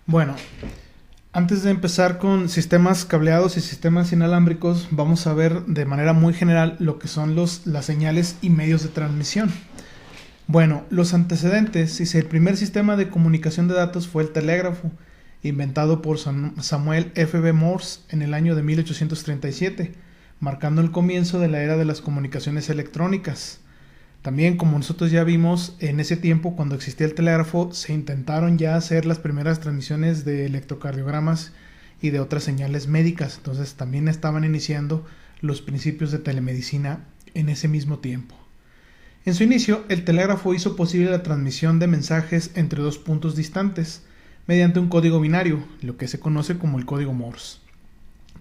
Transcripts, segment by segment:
Bueno, antes de empezar con sistemas cableados y sistemas inalámbricos, vamos a ver de manera muy general lo que son las señales y medios de transmisión. Bueno, los antecedentes, el primer sistema de comunicación de datos fue el telégrafo, inventado por Samuel F. B. Morse en el año de 1837, marcando el comienzo de la era de las comunicaciones electrónicas. También, como nosotros ya vimos, en ese tiempo, cuando existía el telégrafo, se intentaron ya hacer las primeras transmisiones de electrocardiogramas y de otras señales médicas. Entonces, también estaban iniciando los principios de telemedicina en ese mismo tiempo. En su inicio, el telégrafo hizo posible la transmisión de mensajes entre dos puntos distantes mediante un código binario, lo que se conoce como el código Morse.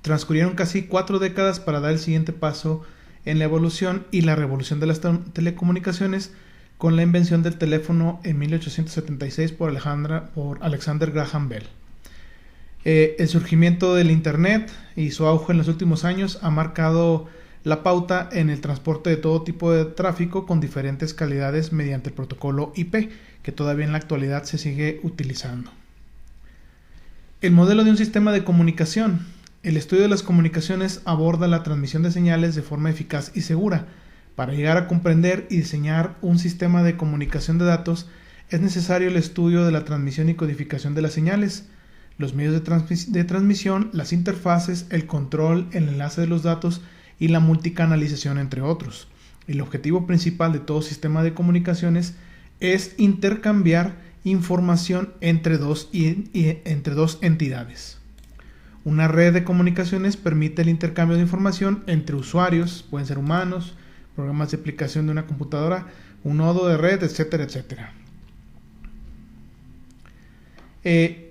Transcurrieron casi 4 décadas para dar el siguiente paso en la evolución y la revolución de las telecomunicaciones con la invención del teléfono en 1876 por Alexander Graham Bell. El surgimiento del Internet y su auge en los últimos años ha marcado la pauta en el transporte de todo tipo de tráfico con diferentes calidades mediante el protocolo IP, que todavía en la actualidad se sigue utilizando. El modelo de un sistema de comunicación. El estudio de las comunicaciones aborda la transmisión de señales de forma eficaz y segura. Para llegar a comprender y diseñar un sistema de comunicación de datos, es necesario el estudio de la transmisión y codificación de las señales, los medios de transmisión, las interfaces, el control, el enlace de los datos y la multicanalización, entre otros. El objetivo principal de todo sistema de comunicaciones es intercambiar información entre dos entidades. Una red de comunicaciones permite el intercambio de información entre usuarios, pueden ser humanos, programas de aplicación de una computadora, un nodo de red, etcétera, etcétera.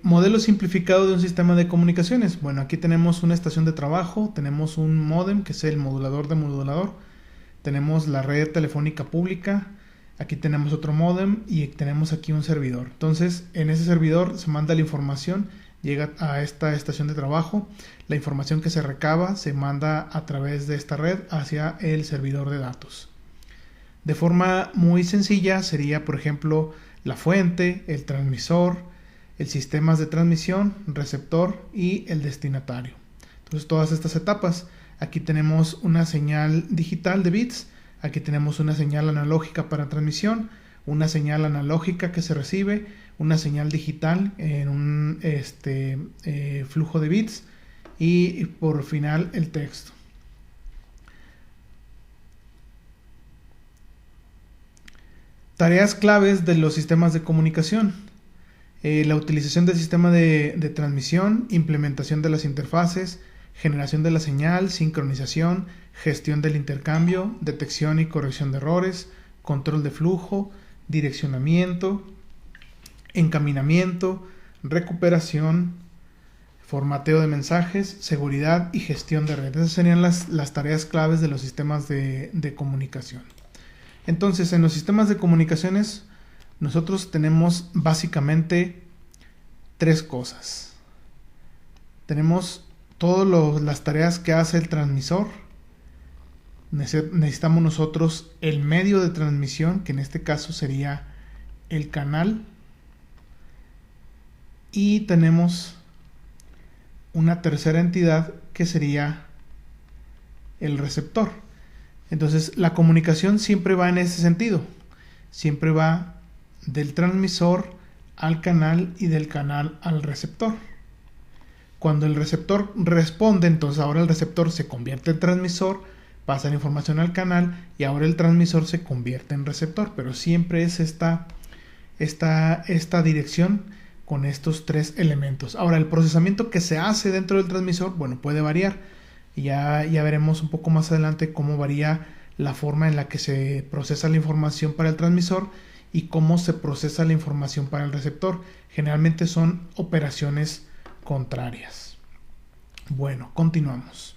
Modelo simplificado de un sistema de comunicaciones. Bueno, aquí tenemos una estación de trabajo, tenemos un módem que es el modulador de modulador, tenemos la red telefónica pública, aquí tenemos otro módem y tenemos aquí un servidor. Entonces, en ese servidor se manda la información, llega a esta estación de trabajo, la información que se recaba se manda a través de esta red hacia el servidor de datos. De forma muy sencilla sería, por ejemplo, la fuente, el transmisor, el sistema de transmisión, receptor y el destinatario. Entonces, todas estas etapas. Aquí tenemos una señal digital de bits, aquí tenemos una señal analógica para transmisión, una señal analógica que se recibe, una señal digital en un flujo de bits y por final el texto. Tareas claves de los sistemas de comunicación. La utilización del sistema de transmisión, implementación de las interfaces, generación de la señal, sincronización, gestión del intercambio, detección y corrección de errores, control de flujo, direccionamiento, encaminamiento, recuperación, formateo de mensajes, seguridad y gestión de redes. Esas serían las tareas claves de los sistemas de comunicación. Entonces, en los sistemas de comunicaciones nosotros tenemos básicamente 3 cosas. Tenemos todas las tareas que hace el transmisor. Necesitamos nosotros el medio de transmisión, que en este caso sería el canal. Y tenemos una tercera entidad que sería el receptor. Entonces, la comunicación siempre va en ese sentido. Siempre va del transmisor al canal y del canal al receptor. Cuando el receptor responde, entonces ahora el receptor se convierte en transmisor, pasa la información al canal y ahora el transmisor se convierte en receptor, pero siempre es esta dirección con estos 3 elementos. Ahora, el procesamiento que se hace dentro del transmisor, bueno, puede variar. Ya veremos un poco más adelante cómo varía la forma en la que se procesa la información para el transmisor y cómo se procesa la información para el receptor. Generalmente son operaciones contrarias. Bueno, continuamos.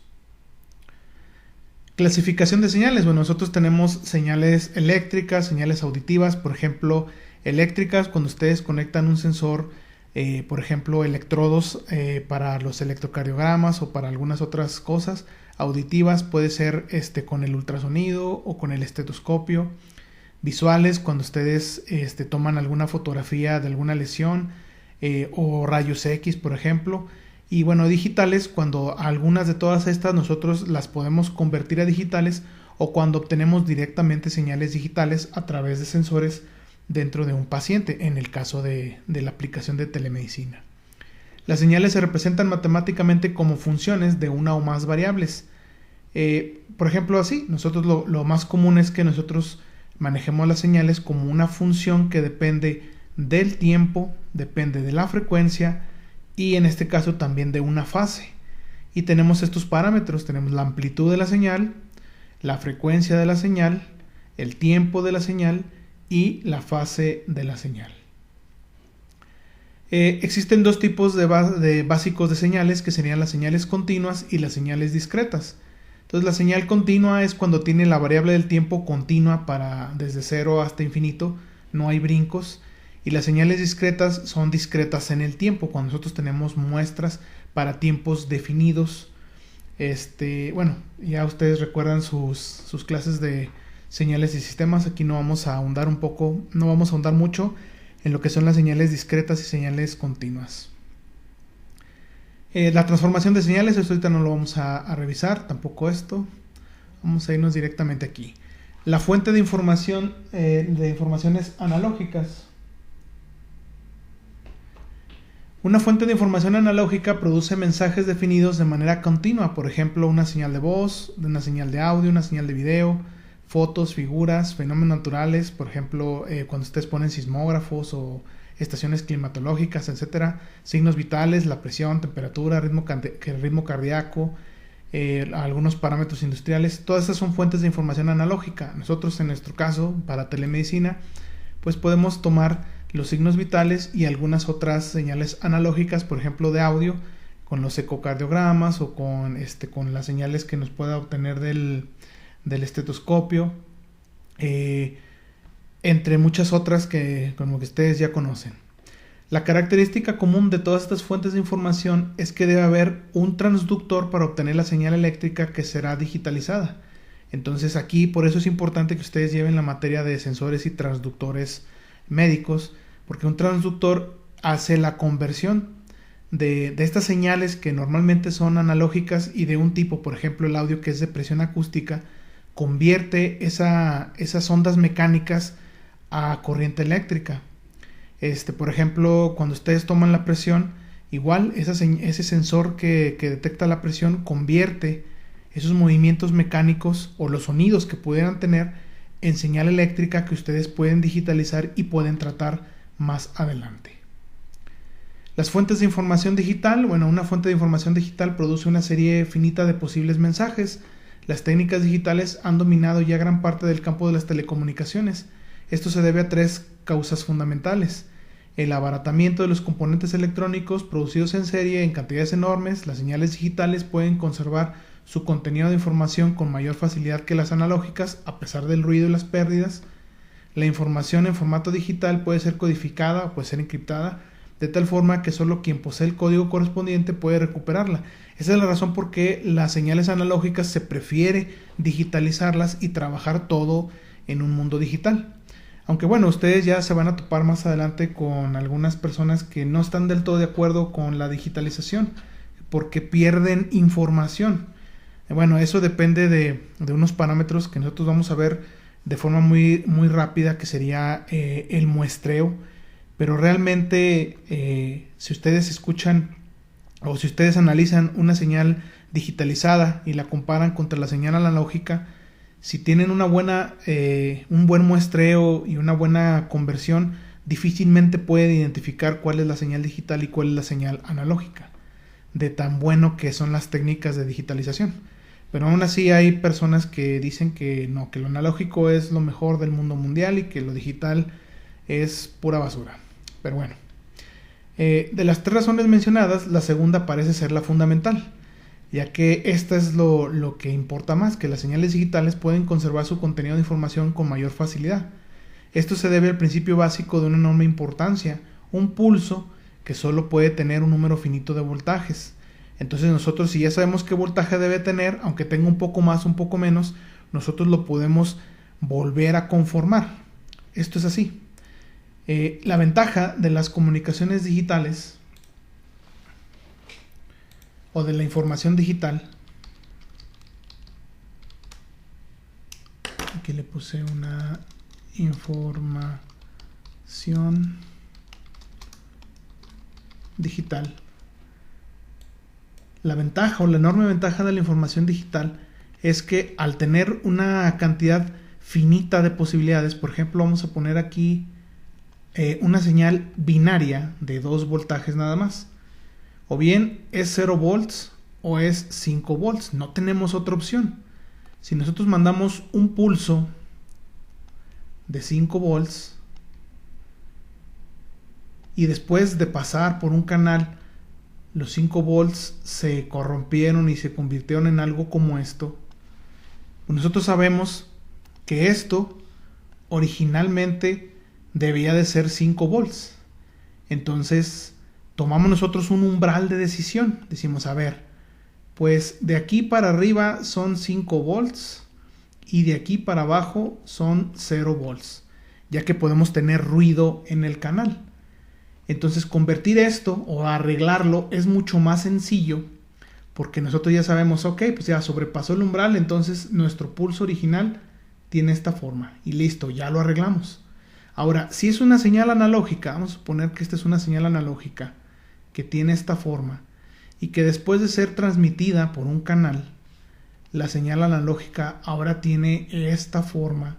Clasificación de señales. Bueno, nosotros tenemos señales eléctricas, señales auditivas. Por ejemplo, eléctricas, cuando ustedes conectan un sensor, por ejemplo, electrodos para los electrocardiogramas o para algunas otras cosas. Auditivas puede ser con el ultrasonido o con el estetoscopio. Visuales, cuando ustedes toman alguna fotografía de alguna lesión, o rayos X, por ejemplo. Y bueno, digitales, cuando algunas de todas estas nosotros las podemos convertir a digitales, o cuando obtenemos directamente señales digitales a través de sensores dentro de un paciente, en el caso de la aplicación de telemedicina. Las señales se representan matemáticamente como funciones de una o más variables. Por ejemplo, así, nosotros lo más común es que nosotros manejemos las señales como una función que depende del tiempo, depende de la frecuencia y en este caso también de una fase. Y tenemos estos parámetros, tenemos la amplitud de la señal, la frecuencia de la señal, el tiempo de la señal y la fase de la señal. Existen dos tipos de básicos de señales, que serían las señales continuas y las señales discretas. Entonces la señal continua es cuando tiene la variable del tiempo continua desde 0 hasta infinito, no hay brincos. Y las señales discretas son discretas en el tiempo, cuando nosotros tenemos muestras para tiempos definidos. Bueno, ya ustedes recuerdan sus clases de señales y sistemas. Aquí no vamos a ahondar mucho en lo que son las señales discretas y señales continuas. La transformación de señales, esto ahorita no lo vamos a revisar, tampoco esto. Vamos a irnos directamente aquí. La fuente de información de informaciones analógicas. Una fuente de información analógica produce mensajes definidos de manera continua, por ejemplo, una señal de voz, una señal de audio, una señal de video, fotos, figuras, fenómenos naturales, por ejemplo, cuando ustedes ponen sismógrafos o estaciones climatológicas, etcétera, signos vitales, la presión, temperatura, ritmo cardíaco, algunos parámetros industriales, todas estas son fuentes de información analógica. Nosotros, en nuestro caso, para telemedicina, pues podemos tomar los signos vitales y algunas otras señales analógicas, por ejemplo de audio, con los ecocardiogramas o con las señales que nos pueda obtener del estetoscopio, entre muchas otras que como que ustedes ya conocen. La característica común de todas estas fuentes de información es que debe haber un transductor para obtener la señal eléctrica que será digitalizada. Entonces aquí por eso es importante que ustedes lleven la materia de sensores y transductores médicos, porque un transductor hace la conversión de estas señales que normalmente son analógicas y de un tipo, por ejemplo el audio que es de presión acústica, convierte esas ondas mecánicas a corriente eléctrica. Por ejemplo, cuando ustedes toman la presión, igual ese sensor que detecta la presión convierte esos movimientos mecánicos o los sonidos que pudieran tener en señal eléctrica que ustedes pueden digitalizar y pueden tratar más adelante. Las fuentes de información digital. Bueno, una fuente de información digital produce una serie finita de posibles mensajes. Las técnicas digitales han dominado ya gran parte del campo de las telecomunicaciones. Esto se debe a tres causas fundamentales: el abaratamiento de los componentes electrónicos producidos en serie en cantidades enormes. Las señales digitales pueden conservar su contenido de información con mayor facilidad que las analógicas, a pesar del ruido y las pérdidas. La información en formato digital puede ser codificada o puede ser encriptada, de tal forma que solo quien posee el código correspondiente puede recuperarla. Esa es la razón por qué las señales analógicas se prefiere digitalizarlas y trabajar todo en un mundo digital. Aunque bueno, ustedes ya se van a topar más adelante con algunas personas que no están del todo de acuerdo con la digitalización, porque pierden información. Bueno, eso depende de unos parámetros que nosotros vamos a ver de forma muy, muy rápida, que sería el muestreo. Pero realmente si ustedes escuchan o si ustedes analizan una señal digitalizada y la comparan contra la señal analógica, si tienen un buen muestreo y una buena conversión, difícilmente pueden identificar cuál es la señal digital y cuál es la señal analógica, de tan bueno que son las técnicas de digitalización. Pero aún así hay personas que dicen que no, que lo analógico es lo mejor del mundo mundial y que lo digital es pura basura. Pero bueno, de las tres razones mencionadas, la segunda parece ser la fundamental, ya que esta es lo que importa más, que las señales digitales pueden conservar su contenido de información con mayor facilidad. Esto se debe al principio básico de una enorme importancia, un pulso que solo puede tener un número finito de voltajes. Entonces nosotros, si ya sabemos qué voltaje debe tener, aunque tenga un poco más, un poco menos, nosotros lo podemos volver a conformar. Esto es así. La ventaja de las comunicaciones digitales o de la información digital, aquí le puse una información digital. La ventaja o la enorme ventaja de la información digital es que al tener una cantidad finita de posibilidades, por ejemplo, vamos a poner aquí una señal binaria de 2 voltajes nada más. O bien es 0 volts o es 5 volts. No tenemos otra opción. Si nosotros mandamos un pulso de 5 volts y después de pasar por un canal los 5 volts se corrompieron y se convirtieron en algo como esto, pues nosotros sabemos que esto originalmente debía de ser 5 volts. Entonces tomamos nosotros un umbral de decisión. Decimos, a ver, pues de aquí para arriba son 5 volts y de aquí para abajo son 0 volts, ya que podemos tener ruido en el canal. Entonces convertir esto o arreglarlo es mucho más sencillo, porque nosotros ya sabemos, ok, pues ya sobrepasó el umbral, entonces nuestro pulso original tiene esta forma y listo, ya lo arreglamos. Ahora, si es una señal analógica, vamos a suponer que esta es una señal analógica que tiene esta forma y que después de ser transmitida por un canal, la señal analógica ahora tiene esta forma.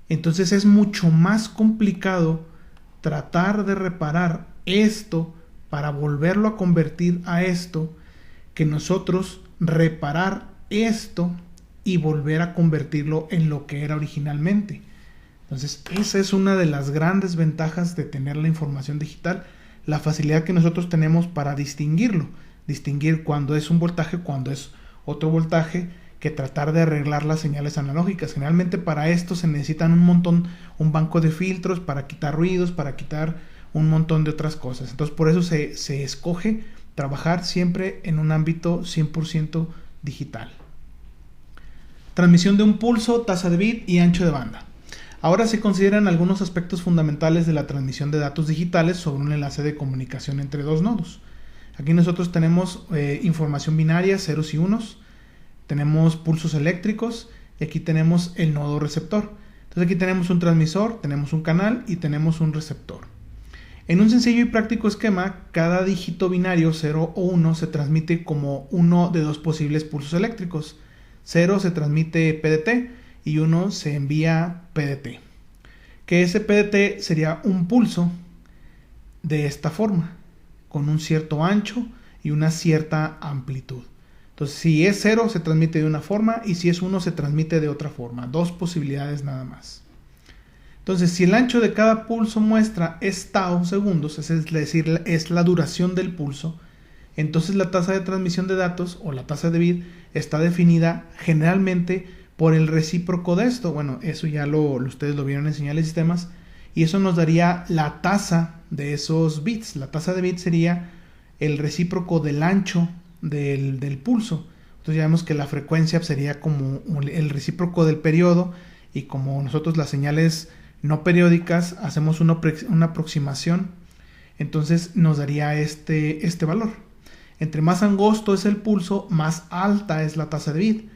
Entonces es mucho más complicado tratar de reparar esto para volverlo a convertir a esto que nosotros reparar esto y volver a convertirlo en lo que era originalmente. Entonces esa es una de las grandes ventajas de tener la información digital, la facilidad que nosotros tenemos para distinguirlo, distinguir cuando es un voltaje, cuando es otro voltaje, que tratar de arreglar las señales analógicas. Generalmente para esto se necesitan un banco de filtros para quitar ruidos, para quitar un montón de otras cosas. Entonces por eso se escoge trabajar siempre en un ámbito 100% digital. Transmisión de un pulso, tasa de bit y ancho de banda. Ahora se consideran algunos aspectos fundamentales de la transmisión de datos digitales sobre un enlace de comunicación entre dos nodos. Aquí nosotros tenemos información binaria, ceros y unos, tenemos pulsos eléctricos y aquí tenemos el nodo receptor. Entonces aquí tenemos un transmisor, tenemos un canal y tenemos un receptor. En un sencillo y práctico esquema, cada dígito binario 0 o 1 se transmite como uno de dos posibles pulsos eléctricos. 0 se transmite PDT y 1 se envía PDT. Que ese PDT sería un pulso de esta forma, con un cierto ancho y una cierta amplitud. Entonces, si es 0 se transmite de una forma y si es 1 se transmite de otra forma. Dos posibilidades nada más. Entonces, si el ancho de cada pulso muestra es tau segundos, es decir, es la duración del pulso, entonces la tasa de transmisión de datos o la tasa de bit está definida generalmente por el recíproco de esto. Bueno, eso ya ustedes lo vieron en señales y sistemas y eso nos daría la tasa de esos bits. La tasa de bits sería el recíproco del ancho del pulso. Entonces ya vemos que la frecuencia sería como el recíproco del periodo y como nosotros las señales no periódicas hacemos una aproximación, entonces nos daría este valor. Entre más angosto es el pulso, más alta es la tasa de bit.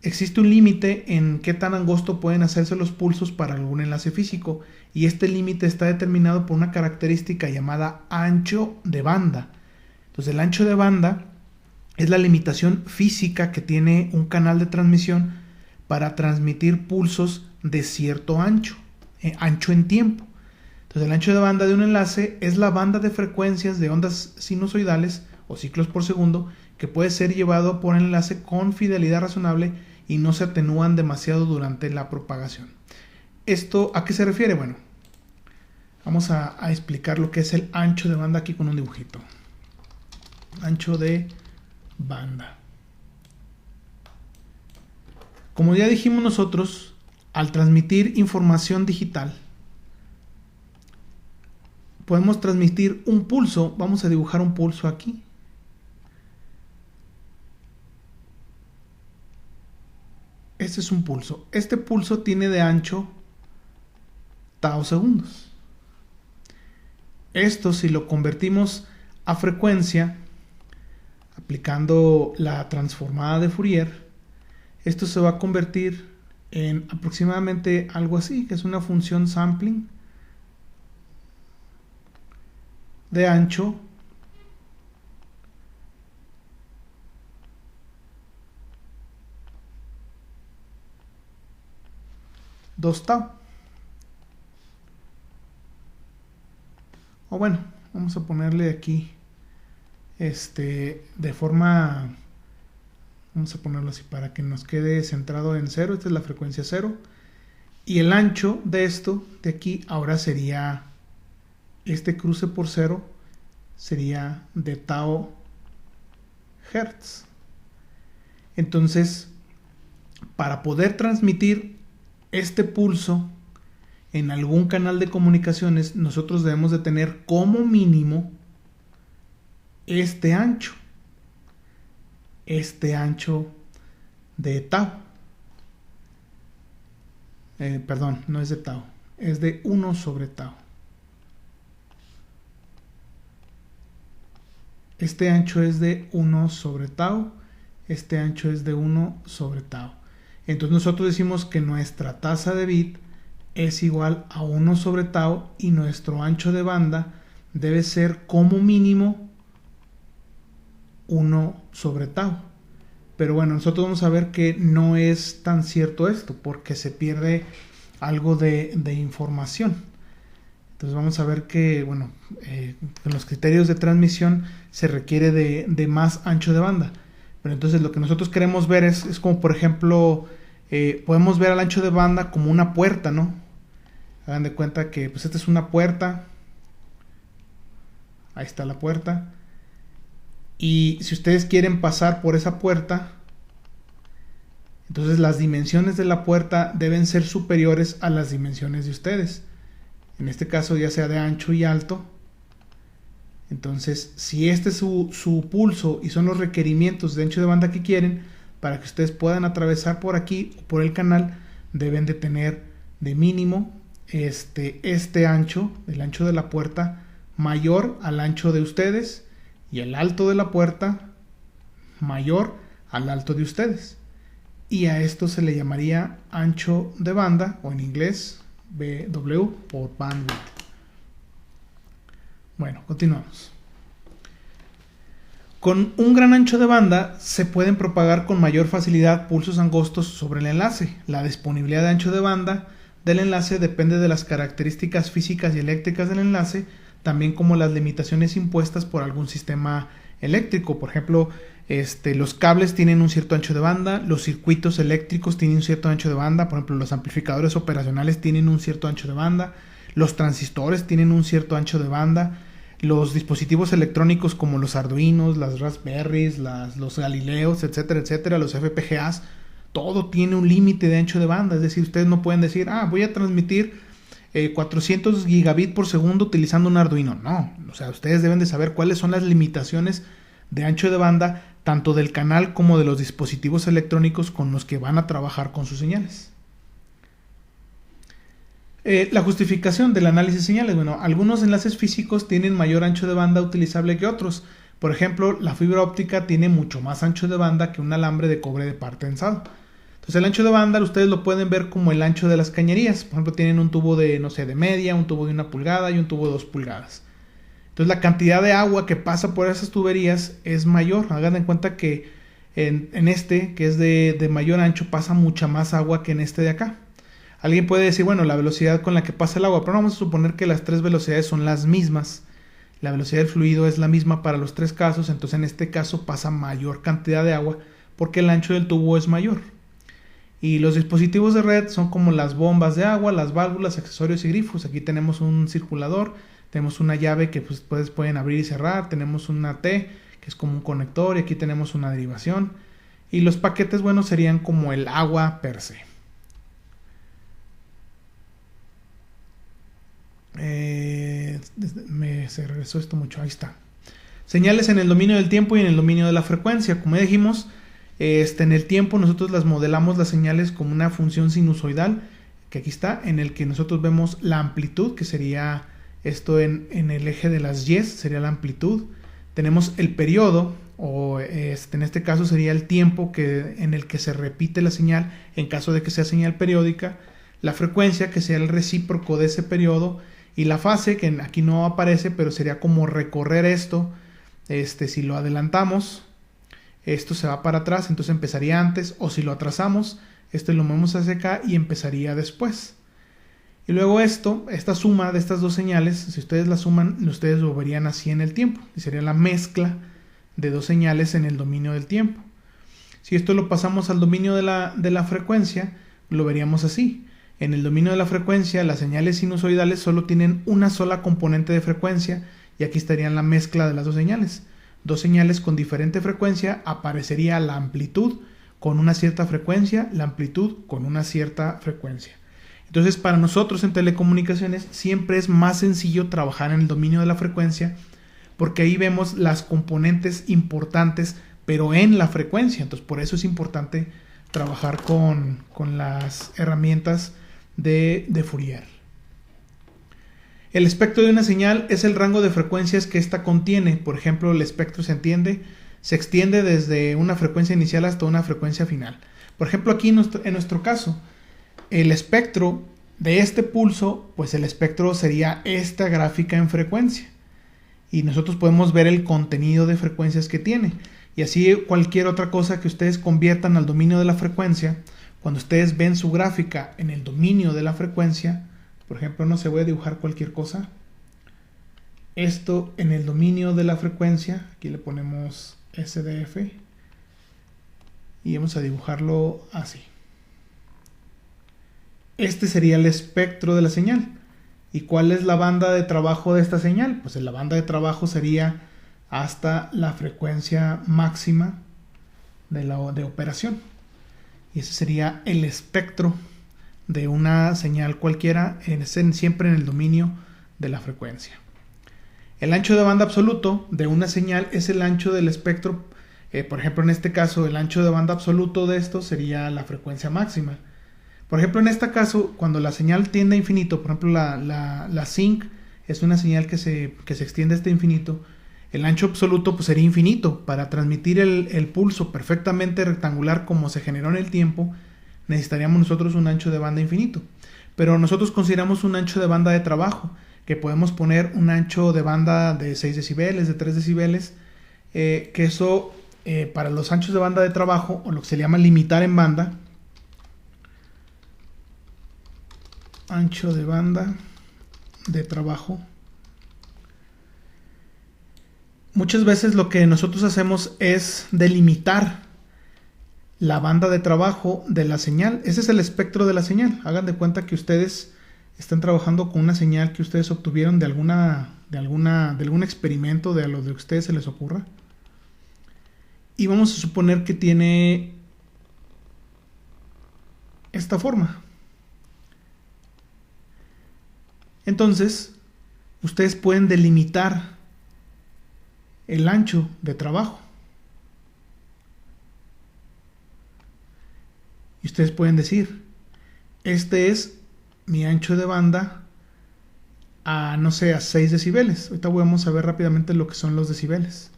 Existe un límite en qué tan angosto pueden hacerse los pulsos para algún enlace físico y este límite está determinado por una característica llamada ancho de banda. Entonces el ancho de banda es la limitación física que tiene un canal de transmisión para transmitir pulsos de cierto ancho en tiempo. Entonces el ancho de banda de un enlace es la banda de frecuencias de ondas sinusoidales o ciclos por segundo que puede ser llevado por el enlace con fidelidad razonable y no se atenúan demasiado durante la propagación. ¿Esto a qué se refiere? Bueno, vamos a explicar lo que es el ancho de banda aquí con un dibujito. Ancho de banda. Como ya dijimos nosotros, al transmitir información digital, podemos transmitir un pulso. Vamos a dibujar un pulso aquí. Este es un pulso. Este pulso tiene de ancho tau segundos. Esto, si lo convertimos a frecuencia, aplicando la transformada de Fourier, esto se va a convertir en aproximadamente algo así, que es una función sampling de ancho dos tau. O bueno, vamos a ponerle aquí de forma, vamos a ponerlo así para que nos quede centrado en 0. Esta es la frecuencia 0 y el ancho de esto de aquí ahora sería este cruce por 0 sería de tau hertz. Entonces, para poder transmitir este pulso en algún canal de comunicaciones, nosotros debemos de tener como mínimo este ancho de tau. Perdón, no es de tau, es de 1 sobre tau. Este ancho es de 1 sobre tau, este ancho es de 1 sobre tau. Entonces nosotros decimos que nuestra tasa de bit es igual a 1 sobre tau y nuestro ancho de banda debe ser como mínimo 1 sobre tau. Pero bueno, nosotros vamos a ver que no es tan cierto esto porque se pierde algo de información. Entonces vamos a ver que, bueno, en los criterios de transmisión se requiere de más ancho de banda. Pero entonces lo que nosotros queremos ver es como, por ejemplo, podemos ver al ancho de banda como una puerta, ¿no? Hagan de cuenta que pues esta es una puerta. Ahí está la puerta. Y si ustedes quieren pasar por esa puerta, entonces las dimensiones de la puerta deben ser superiores a las dimensiones de ustedes. En este caso ya sea de ancho y alto. Entonces, si este es su pulso y son los requerimientos de ancho de banda que quieren, para que ustedes puedan atravesar por aquí o por el canal, deben de tener de mínimo este ancho, el ancho de la puerta, mayor al ancho de ustedes y el alto de la puerta mayor al alto de ustedes. Y a esto se le llamaría ancho de banda, o en inglés BW por bandwidth. Bueno, continuamos. Con un gran ancho de banda se pueden propagar con mayor facilidad pulsos angostos sobre el enlace. La disponibilidad de ancho de banda del enlace depende de las características físicas y eléctricas del enlace, también como las limitaciones impuestas por algún sistema eléctrico. Por ejemplo, los cables tienen un cierto ancho de banda, los circuitos eléctricos tienen un cierto ancho de banda, por ejemplo, los amplificadores operacionales tienen un cierto ancho de banda, los transistores tienen un cierto ancho de banda, los dispositivos electrónicos como los Arduinos, las Raspberries, los Galileos, etcétera, etcétera, los FPGAs, todo tiene un límite de ancho de banda. Es decir, ustedes no pueden decir, voy a transmitir 400 gigabit por segundo utilizando un Arduino. No, o sea, ustedes deben de saber cuáles son las limitaciones de ancho de banda, tanto del canal como de los dispositivos electrónicos con los que van a trabajar con sus señales. La justificación del análisis de señales. Bueno, algunos enlaces físicos tienen mayor ancho de banda utilizable que otros. Por ejemplo, la fibra óptica tiene mucho más ancho de banda que un alambre de cobre de par tensado. Entonces el ancho de banda ustedes lo pueden ver como el ancho de las cañerías. Por ejemplo, tienen un tubo de, no sé, de media, un tubo de 1 pulgada y un tubo de 2 pulgadas. Entonces la cantidad de agua que pasa por esas tuberías es mayor. Hagan en cuenta que en este, que es de mayor ancho, pasa mucha más agua que en este de acá. Alguien puede decir, bueno, la velocidad con la que pasa el agua, pero vamos a suponer que las tres velocidades son las mismas. La velocidad del fluido es la misma para los tres casos, entonces en este caso pasa mayor cantidad de agua porque el ancho del tubo es mayor. Y los dispositivos de red son como las bombas de agua, las válvulas, accesorios y grifos. Aquí tenemos un circulador, tenemos una llave que pues pueden abrir y cerrar, tenemos una T que es como un conector y aquí tenemos una derivación. Y los paquetes, bueno, serían como el agua per se. Se regresó esto mucho, ahí está. Señales en el dominio del tiempo y en el dominio de la frecuencia. Como ya dijimos, en el tiempo nosotros las modelamos las señales como una función sinusoidal que aquí está, en el que nosotros vemos la amplitud, que sería esto en el eje de las Y, sería la amplitud. Tenemos el periodo, o en este caso sería el tiempo en el que se repite la señal, en caso de que sea señal periódica. La frecuencia, que sea el recíproco de ese periodo. Y la fase, que aquí no aparece, pero sería como recorrer esto. Si lo adelantamos, esto se va para atrás, entonces empezaría antes, o si lo atrasamos, esto lo movemos hacia acá y empezaría después. Y luego esta suma de estas dos señales, si ustedes la suman, ustedes lo verían así en el tiempo, y sería la mezcla de dos señales en el dominio del tiempo. Si esto lo pasamos al dominio de la frecuencia, lo veríamos así. En el dominio de la frecuencia, las señales sinusoidales solo tienen una sola componente de frecuencia, y aquí estarían la mezcla de las dos señales. Dos señales con diferente frecuencia, aparecería la amplitud con una cierta frecuencia, la amplitud con una cierta frecuencia. Entonces, para nosotros en telecomunicaciones siempre es más sencillo trabajar en el dominio de la frecuencia, porque ahí vemos las componentes importantes, pero en la frecuencia. Entonces, por eso es importante trabajar con las herramientas de Fourier. El espectro de una señal es el rango de frecuencias que ésta contiene. Por ejemplo, el espectro se extiende desde una frecuencia inicial hasta una frecuencia final. Por ejemplo, aquí en nuestro caso, el espectro de este pulso, pues el espectro sería esta gráfica en frecuencia. Y nosotros podemos ver el contenido de frecuencias que tiene. Y así cualquier otra cosa que ustedes conviertan al dominio de la frecuencia, cuando ustedes ven su gráfica en el dominio de la frecuencia, por ejemplo, no se voy a dibujar cualquier cosa. Esto en el dominio de la frecuencia, aquí le ponemos SDF y vamos a dibujarlo así. Este sería el espectro de la señal. ¿Y cuál es la banda de trabajo de esta señal? Pues la banda de trabajo sería hasta la frecuencia máxima de operación. Y ese sería el espectro de una señal cualquiera, siempre en el dominio de la frecuencia. El ancho de banda absoluto de una señal es el ancho del espectro. Por ejemplo, en este caso, el ancho de banda absoluto de esto sería la frecuencia máxima. Por ejemplo, en este caso, cuando la señal tiende a infinito, por ejemplo, la sync es una señal que se extiende hasta infinito, el ancho absoluto pues sería infinito. Para transmitir el pulso perfectamente rectangular como se generó en el tiempo, necesitaríamos nosotros un ancho de banda infinito. Pero nosotros consideramos un ancho de banda de trabajo, que podemos poner un ancho de banda de 6 decibeles, de 3 decibeles, que eso para los anchos de banda de trabajo, o lo que se llama limitar en banda, ancho de banda de trabajo. Muchas veces lo que nosotros hacemos es delimitar la banda de trabajo de la señal. Ese es el espectro de la señal. Hagan de cuenta que ustedes están trabajando con una señal que ustedes obtuvieron de algún experimento, de lo de ustedes se les ocurra. Y vamos a suponer que tiene esta forma. Entonces, ustedes pueden delimitar el ancho de trabajo. Y ustedes pueden decir, este es mi ancho de banda a, no sé, a 6 decibeles. Ahorita vamos a ver rápidamente lo que son los decibeles.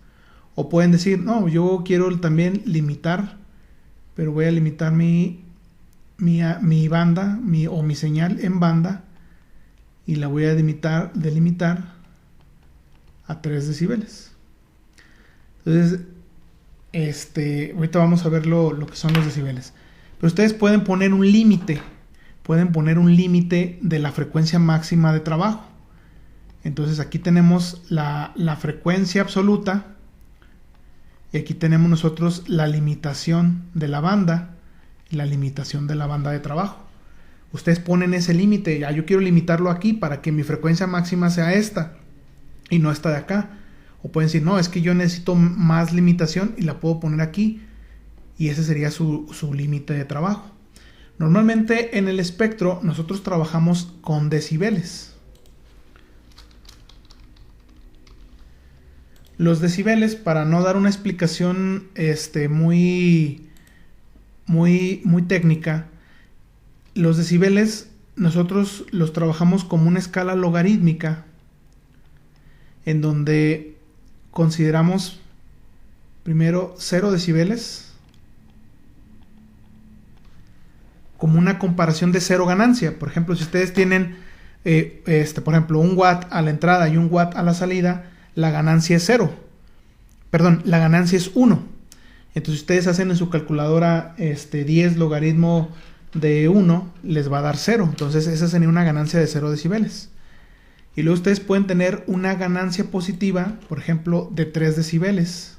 O pueden decir, no, yo quiero también limitar, pero voy a limitar mi banda, o mi señal en banda, y la voy a delimitar a 3 decibeles. Entonces, ahorita vamos a ver lo que son los decibeles. Pero ustedes pueden poner un límite. Pueden poner un límite de la frecuencia máxima de trabajo. Entonces aquí tenemos la frecuencia absoluta. Y aquí tenemos nosotros la limitación de la banda. Y la limitación de la banda de trabajo. Ustedes ponen ese límite. Ya, yo quiero limitarlo aquí para que mi frecuencia máxima sea esta. Y no esta de acá. O pueden decir, no, es que yo necesito más limitación y la puedo poner aquí. Y ese sería su límite de trabajo. Normalmente en el espectro nosotros trabajamos con decibeles. Los decibeles, para no dar una explicación muy técnica, los decibeles nosotros los trabajamos como una escala logarítmica en donde consideramos primero 0 decibeles como una comparación de 0 ganancia. Por ejemplo, si ustedes tienen por ejemplo, 1 watt a la entrada y 1 watt a la salida, la ganancia es 0. Perdón, la ganancia es 1. Entonces, ustedes hacen en su calculadora 10 logaritmo de 1, les va a dar 0. Entonces, esa sería una ganancia de 0 decibeles. Y luego ustedes pueden tener una ganancia positiva, por ejemplo, de 3 decibeles.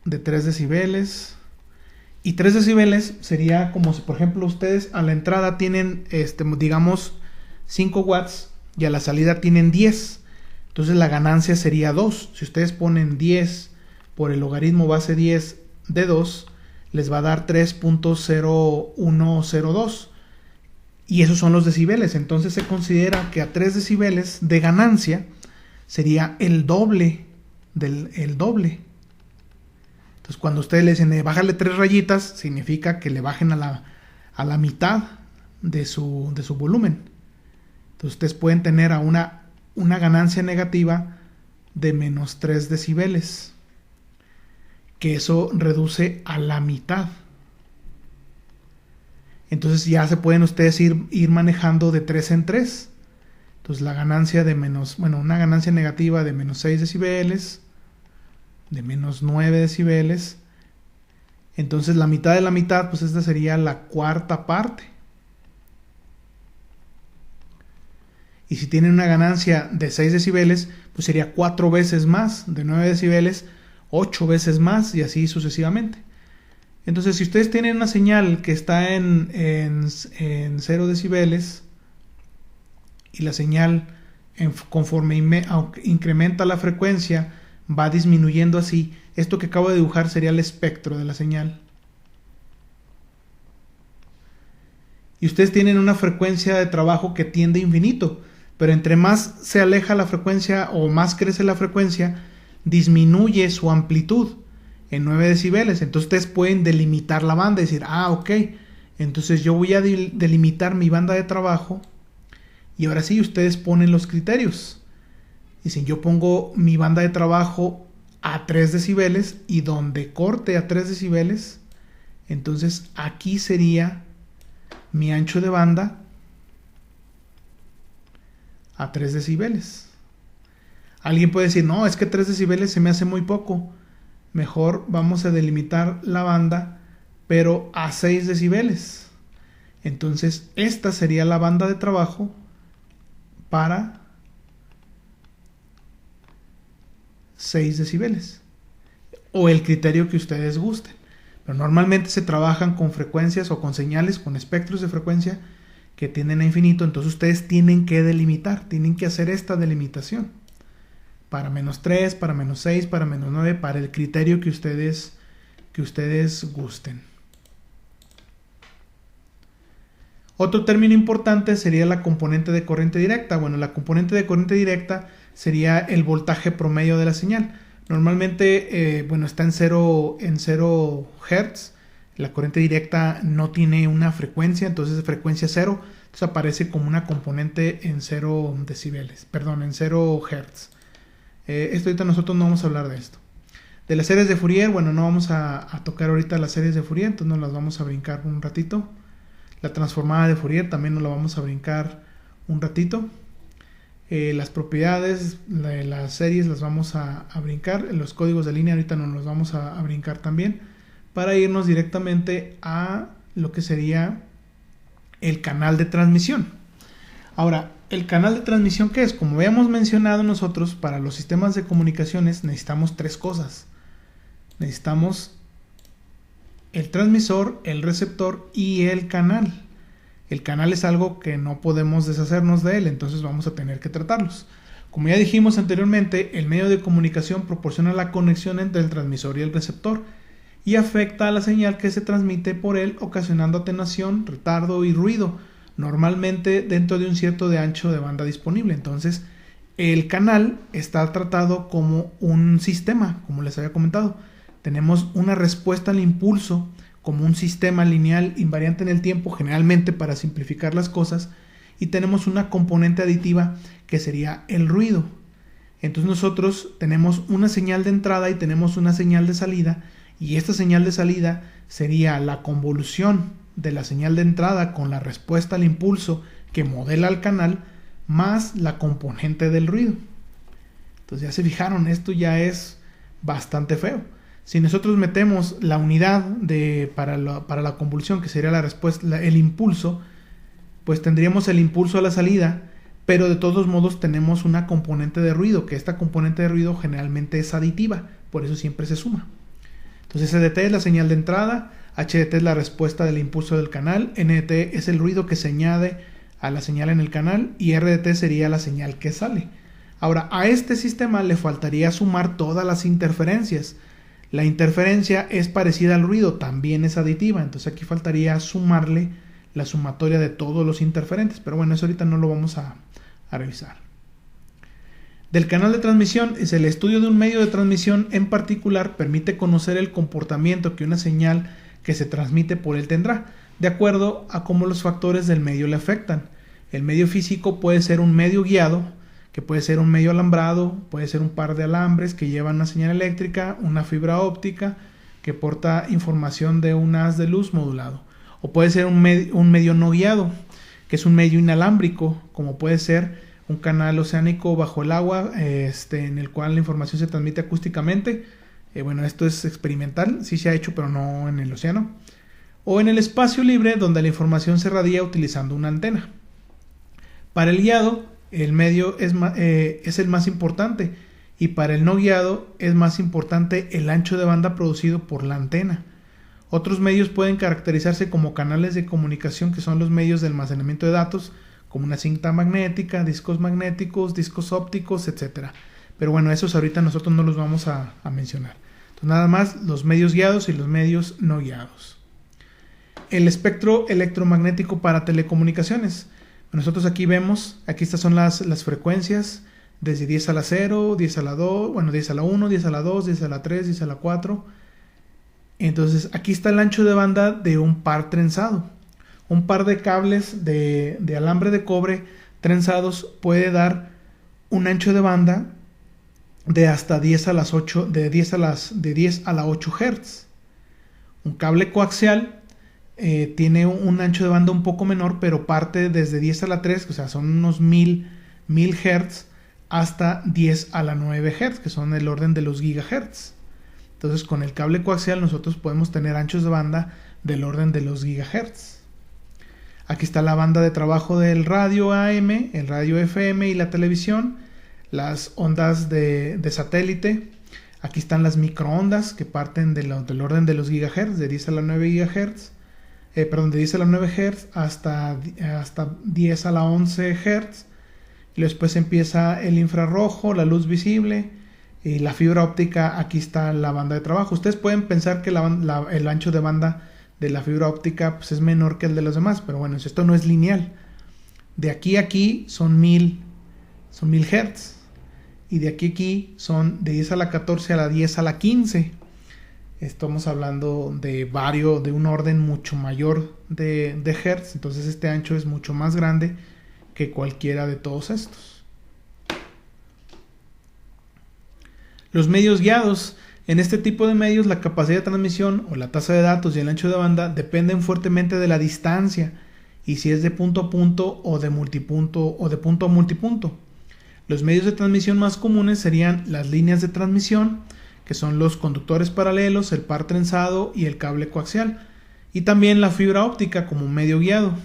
De 3 decibeles. Y 3 decibeles sería como si, por ejemplo, ustedes a la entrada tienen, digamos, 5 watts y a la salida tienen 10. Entonces la ganancia sería 2. Si ustedes ponen 10 por el logaritmo base 10 de 2, les va a dar 3.0102. Y esos son los decibeles. Entonces se considera que a 3 decibeles de ganancia sería el doble el doble. Entonces, cuando ustedes le dicen bájale 3 rayitas, significa que le bajen a la mitad de su volumen. Entonces, ustedes pueden tener a una ganancia negativa de menos 3 decibeles, que eso reduce a la mitad. Entonces, ya se pueden ustedes ir manejando de 3 en 3. Entonces, la ganancia de una ganancia negativa de menos 6 decibeles, de menos 9 decibeles. Entonces la mitad de la mitad, pues esta sería la cuarta parte. Y si tienen una ganancia de 6 decibeles, pues sería 4 veces más. De 9 decibeles, 8 veces más, y así sucesivamente. Entonces, si ustedes tienen una señal que está en 0 decibeles y la señal conforme incrementa la frecuencia va disminuyendo así, esto que acabo de dibujar sería el espectro de la señal. Y ustedes tienen una frecuencia de trabajo que tiende a infinito, pero entre más se aleja la frecuencia o más crece la frecuencia, disminuye su amplitud en 9 decibeles. Entonces ustedes pueden delimitar la banda y decir, ok, entonces yo voy a delimitar mi banda de trabajo, y ahora sí ustedes ponen los criterios. Dicen, yo pongo mi banda de trabajo a 3 decibeles y donde corte a 3 decibeles, entonces aquí sería mi ancho de banda a 3 decibeles. Alguien puede decir, no, es que 3 decibeles se me hace muy poco. Mejor vamos a delimitar la banda, pero a 6 decibeles. Entonces, esta sería la banda de trabajo para 6 decibeles o el criterio que ustedes gusten, pero normalmente se trabajan con frecuencias o con señales, con espectros de frecuencia que tienden a infinito. Entonces ustedes tienen que delimitar, tienen que hacer esta delimitación para menos 3, para menos 6, para menos 9, para el criterio que ustedes gusten. Otro término importante sería la componente de corriente directa. Bueno, la componente de corriente directa sería el voltaje promedio de la señal. Normalmente, está en 0 Hz. La corriente directa no tiene una frecuencia, entonces frecuencia 0. Entonces aparece como una componente en 0 decibeles, perdón, en 0 Hz. Esto ahorita nosotros no vamos a hablar de esto. De las series de Fourier, bueno, no vamos a tocar ahorita las series de Fourier, entonces nos las vamos a brincar un ratito. La transformada de Fourier también nos la vamos a brincar un ratito. Las propiedades de las series las vamos a brincar. Los códigos de línea ahorita nos los vamos a brincar también, para irnos directamente a lo que sería el canal de transmisión. Ahora, el canal de transmisión, ¿qué es? Como habíamos mencionado nosotros, para los sistemas de comunicaciones necesitamos 3 cosas. Necesitamos el transmisor, el receptor y el canal. El canal es algo que no podemos deshacernos de él, entonces vamos a tener que tratarlos. Como ya dijimos anteriormente, el medio de comunicación proporciona la conexión entre el transmisor y el receptor y afecta a la señal que se transmite por él, ocasionando atenuación, retardo y ruido, normalmente dentro de un cierto de ancho de banda disponible. Entonces, el canal está tratado como un sistema, como les había comentado. Tenemos una respuesta al impulso como un sistema lineal invariante en el tiempo, generalmente para simplificar las cosas, y tenemos una componente aditiva que sería el ruido. Entonces nosotros tenemos una señal de entrada y tenemos una señal de salida, y esta señal de salida sería la convolución de la señal de entrada con la respuesta al impulso que modela el canal, más la componente del ruido. Entonces ya se fijaron, esto ya es bastante feo. Si nosotros metemos la unidad para la convolución, que sería la respuesta, el impulso, pues tendríamos el impulso a la salida, pero de todos modos tenemos una componente de ruido, que esta componente de ruido generalmente es aditiva, por eso siempre se suma. Entonces SDT es la señal de entrada, HDT es la respuesta del impulso del canal, NDT es el ruido que se añade a la señal en el canal y RDT sería la señal que sale. Ahora, a este sistema le faltaría sumar todas las interferencias. La interferencia es parecida al ruido, también es aditiva, entonces aquí faltaría sumarle la sumatoria de todos los interferentes, pero bueno, eso ahorita no lo vamos a revisar. Del canal de transmisión es el estudio de un medio de transmisión en particular, permite conocer el comportamiento que una señal que se transmite por él tendrá, de acuerdo a cómo los factores del medio le afectan. El medio físico puede ser un medio guiado, que puede ser un medio alambrado, puede ser un par de alambres que llevan una señal eléctrica, una fibra óptica que porta información de un haz de luz modulado, o puede ser un medio no guiado, que es un medio inalámbrico, como puede ser un canal oceánico bajo el agua, en el cual la información se transmite acústicamente. Bueno, esto es experimental, sí se ha hecho, pero no en el océano. O en el espacio libre, donde la información se radia utilizando una antena. Para el guiado, el medio es el más importante, y para el no guiado es más importante el ancho de banda producido por la antena. Otros medios pueden caracterizarse como canales de comunicación, que son los medios de almacenamiento de datos, como una cinta magnética, discos magnéticos, discos ópticos, etc. Pero bueno, esos ahorita nosotros no los vamos a mencionar. Entonces nada más los medios guiados y los medios no guiados. El espectro electromagnético para telecomunicaciones. Nosotros aquí vemos, aquí estas son las frecuencias, desde 10 a la 0, 10 a la 2, bueno, 10 a la 1, 10 a la 2, 10 a la 3, 10 a la 4. Entonces aquí está el ancho de banda de un par trenzado. Un par de cables de alambre de cobre trenzados puede dar un ancho de banda de hasta 10 a las 8, de 10 a la 8 Hz. Un cable coaxial tiene un ancho de banda un poco menor, pero parte desde 10 a la 3, o sea, son unos 1000 Hz, hasta 10 a la 9 Hz, que son el orden de los gigahertz. Entonces, con el cable coaxial nosotros podemos tener anchos de banda del orden de los gigahertz. Aquí está la banda de trabajo del radio AM, el radio FM y la televisión, las ondas de satélite. Aquí están las microondas que parten del orden de los gigahertz, de 10 a la 9 gigahertz, de 10 a la 9 Hz hasta 10 a la 11 Hz. Y después empieza el infrarrojo, la luz visible y la fibra óptica. Aquí está la banda de trabajo. Ustedes pueden pensar que el ancho de banda de la fibra óptica pues es menor que el de los demás, pero bueno, esto no es lineal. De aquí a aquí son 1000 Hz, y de aquí a aquí son de 10 a la 14 a la 10 a la 15. Estamos hablando de un orden mucho mayor de Hz, entonces este ancho es mucho más grande que cualquiera de todos estos. Los medios guiados. En este tipo de medios, la capacidad de transmisión o la tasa de datos y el ancho de banda dependen fuertemente de la distancia y si es de punto a punto o de multipunto o de punto a multipunto. Los medios de transmisión más comunes serían las líneas de transmisión, que son los conductores paralelos, el par trenzado y el cable coaxial, y también la fibra óptica como medio guiado.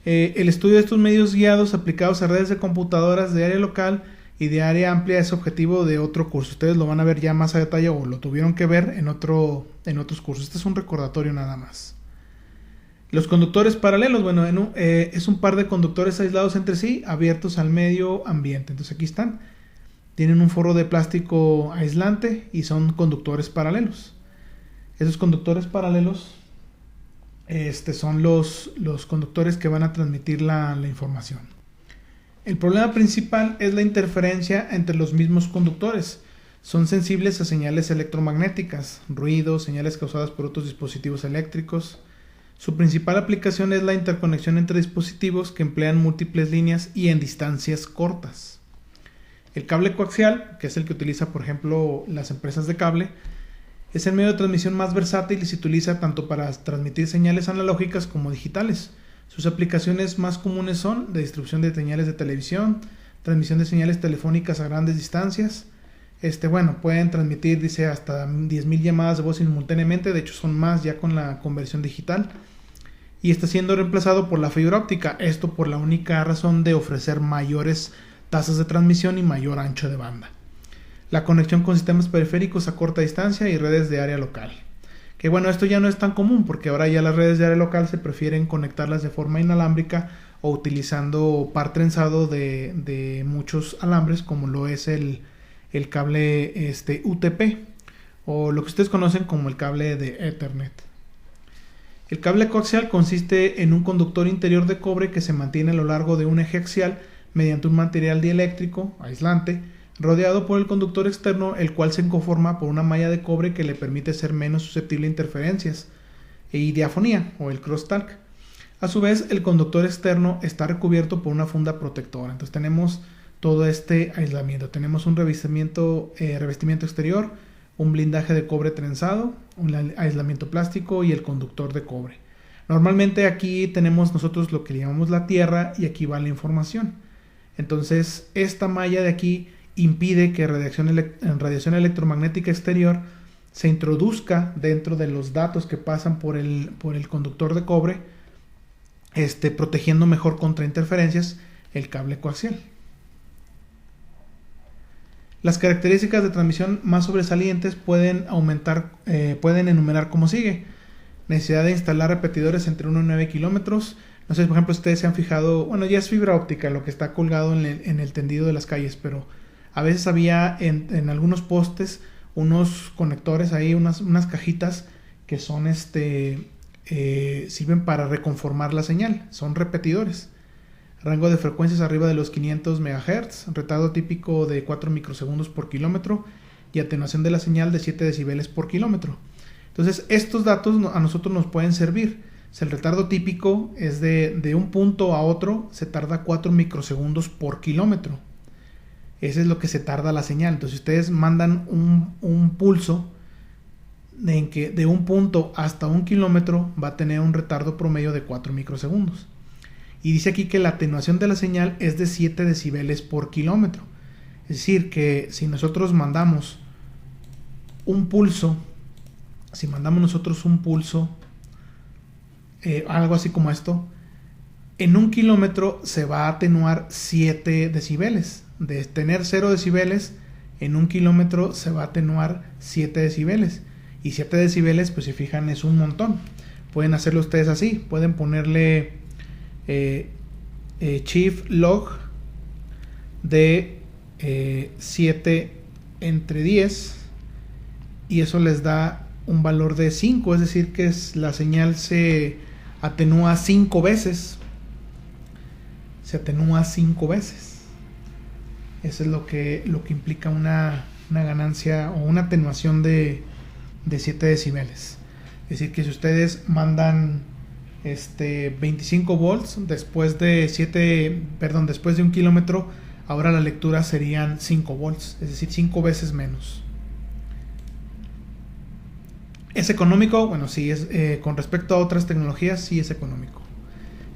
El estudio de estos medios guiados aplicados a redes de computadoras de área local y de área amplia es objetivo de otro curso. Ustedes lo van a ver ya más a detalle o lo tuvieron que ver en otros cursos. Este es un recordatorio nada más. Los conductores paralelos, bueno, es un par de conductores aislados entre sí, abiertos al medio ambiente. Entonces aquí están. Tienen un forro de plástico aislante y son conductores paralelos. Esos conductores paralelos son los conductores que van a transmitir la información. El problema principal es la interferencia entre los mismos conductores. Son sensibles a señales electromagnéticas, ruidos, señales causadas por otros dispositivos eléctricos. Su principal aplicación es la interconexión entre dispositivos que emplean múltiples líneas y en distancias cortas. El cable coaxial, que es el que utiliza por ejemplo las empresas de cable, es el medio de transmisión más versátil y se utiliza tanto para transmitir señales analógicas como digitales. Sus aplicaciones más comunes son de distribución de señales de televisión, transmisión de señales telefónicas a grandes distancias. Pueden transmitir, dice, hasta 10.000 llamadas de voz simultáneamente, de hecho son más ya con la conversión digital. Y está siendo reemplazado por la fibra óptica, esto por la única razón de ofrecer mayores tasas de transmisión y mayor ancho de banda. La conexión con sistemas periféricos a corta distancia y redes de área local. Que bueno, esto ya no es tan común porque ahora ya las redes de área local se prefieren conectarlas de forma inalámbrica o utilizando par trenzado de muchos alambres, como lo es el cable UTP o lo que ustedes conocen como el cable de Ethernet. El cable coaxial consiste en un conductor interior de cobre que se mantiene a lo largo de un eje axial mediante un material dieléctrico aislante rodeado por el conductor externo, el cual se conforma por una malla de cobre que le permite ser menos susceptible a interferencias y diafonía o el crosstalk. A su vez, el conductor externo está recubierto por una funda protectora. Entonces tenemos todo este aislamiento. Tenemos un revestimiento exterior, un blindaje de cobre trenzado, un aislamiento plástico y el conductor de cobre. Normalmente aquí tenemos nosotros lo que llamamos la tierra y aquí va la información. Entonces esta malla de aquí impide que radiación electromagnética exterior se introduzca dentro de los datos que pasan por el conductor de cobre, protegiendo mejor contra interferencias el cable coaxial. Las características de transmisión más sobresalientes pueden enumerar como sigue: necesidad de instalar repetidores entre 1 y 9 kilómetros. No sé, por ejemplo, ustedes se han fijado, bueno, ya es fibra óptica lo que está colgado en el tendido de las calles, pero a veces había en algunos postes unos conectores ahí, unas cajitas que son sirven para reconformar la señal, son repetidores. Rango de frecuencias arriba de los 500 MHz, retardo típico de 4 microsegundos por kilómetro y atenuación de la señal de 7 decibeles por kilómetro. Entonces estos datos a nosotros nos pueden servir. Si el retardo típico es de un punto a otro, se tarda 4 microsegundos por kilómetro. Ese es lo que se tarda la señal. Entonces si ustedes mandan un pulso de un punto hasta 1 kilómetro, va a tener un retardo promedio de 4 microsegundos. Y dice aquí que la atenuación de la señal es de 7 decibeles por kilómetro. Es decir, que si nosotros mandamos un pulso, algo así como esto, en 1 kilómetro se va a atenuar 7 decibeles. De tener 0 decibeles, en 1 kilómetro se va a atenuar 7 decibeles. Y 7 decibeles, pues si fijan, es un montón. Pueden hacerlo ustedes así. Pueden ponerle shift log de 7 entre 10 y eso les da un valor de 5, es decir que la señal se atenúa 5 veces. Eso es lo que implica una ganancia o una atenuación de 7 decibeles. Es decir que si ustedes mandan 25 volts después de 1 kilómetro, ahora la lectura serían 5 volts, es decir 5 veces menos. ¿Es económico? Bueno, sí, con respecto a otras tecnologías, sí es económico.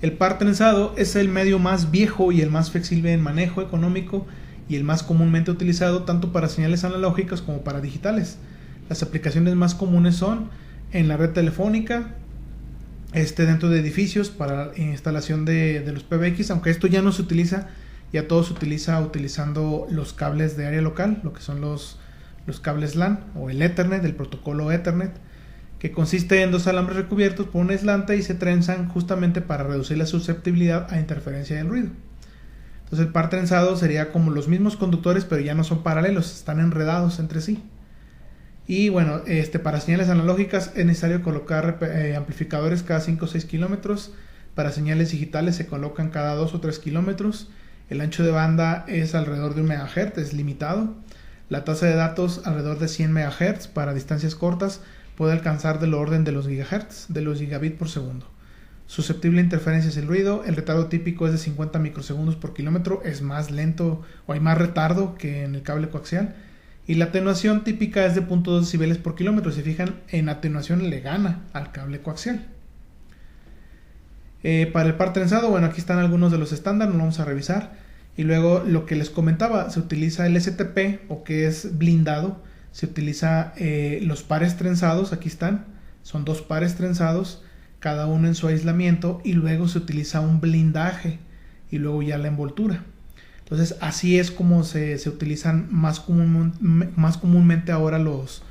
El par trenzado es el medio más viejo y el más flexible en manejo, económico y el más comúnmente utilizado tanto para señales analógicas como para digitales. Las aplicaciones más comunes son en la red telefónica, dentro de edificios para instalación de los PBX, aunque esto ya no se utiliza, ya todo se utiliza utilizando los cables de área local, lo que son los cables LAN o el Ethernet, el protocolo Ethernet, que consiste en 2 alambres recubiertos por un aislante y se trenzan justamente para reducir la susceptibilidad a interferencia del ruido. Entonces el par trenzado sería como los mismos conductores, pero ya no son paralelos, están enredados entre sí. Y bueno, para señales analógicas es necesario colocar amplificadores cada 5 o 6 kilómetros. Para señales digitales se colocan cada 2 o 3 kilómetros. El ancho de banda es alrededor de 1 MHz, es limitado. La tasa de datos alrededor de 100 MHz para distancias cortas puede alcanzar del orden de los GHz, de los gigabit por segundo. Susceptible a interferencias y ruido, el retardo típico es de 50 microsegundos por kilómetro, es más lento o hay más retardo que en el cable coaxial. Y la atenuación típica es de 0.2 decibeles por kilómetro. Si fijan, en atenuación le gana al cable coaxial. Para el par trenzado, bueno, aquí están algunos de los estándares, lo vamos a revisar. Y luego lo que les comentaba, se utiliza el STP, o que es blindado. Se utiliza los pares trenzados, aquí están, son 2 pares trenzados, cada uno en su aislamiento, y luego se utiliza un blindaje y luego ya la envoltura. Entonces así es como se utilizan más comúnmente ahora los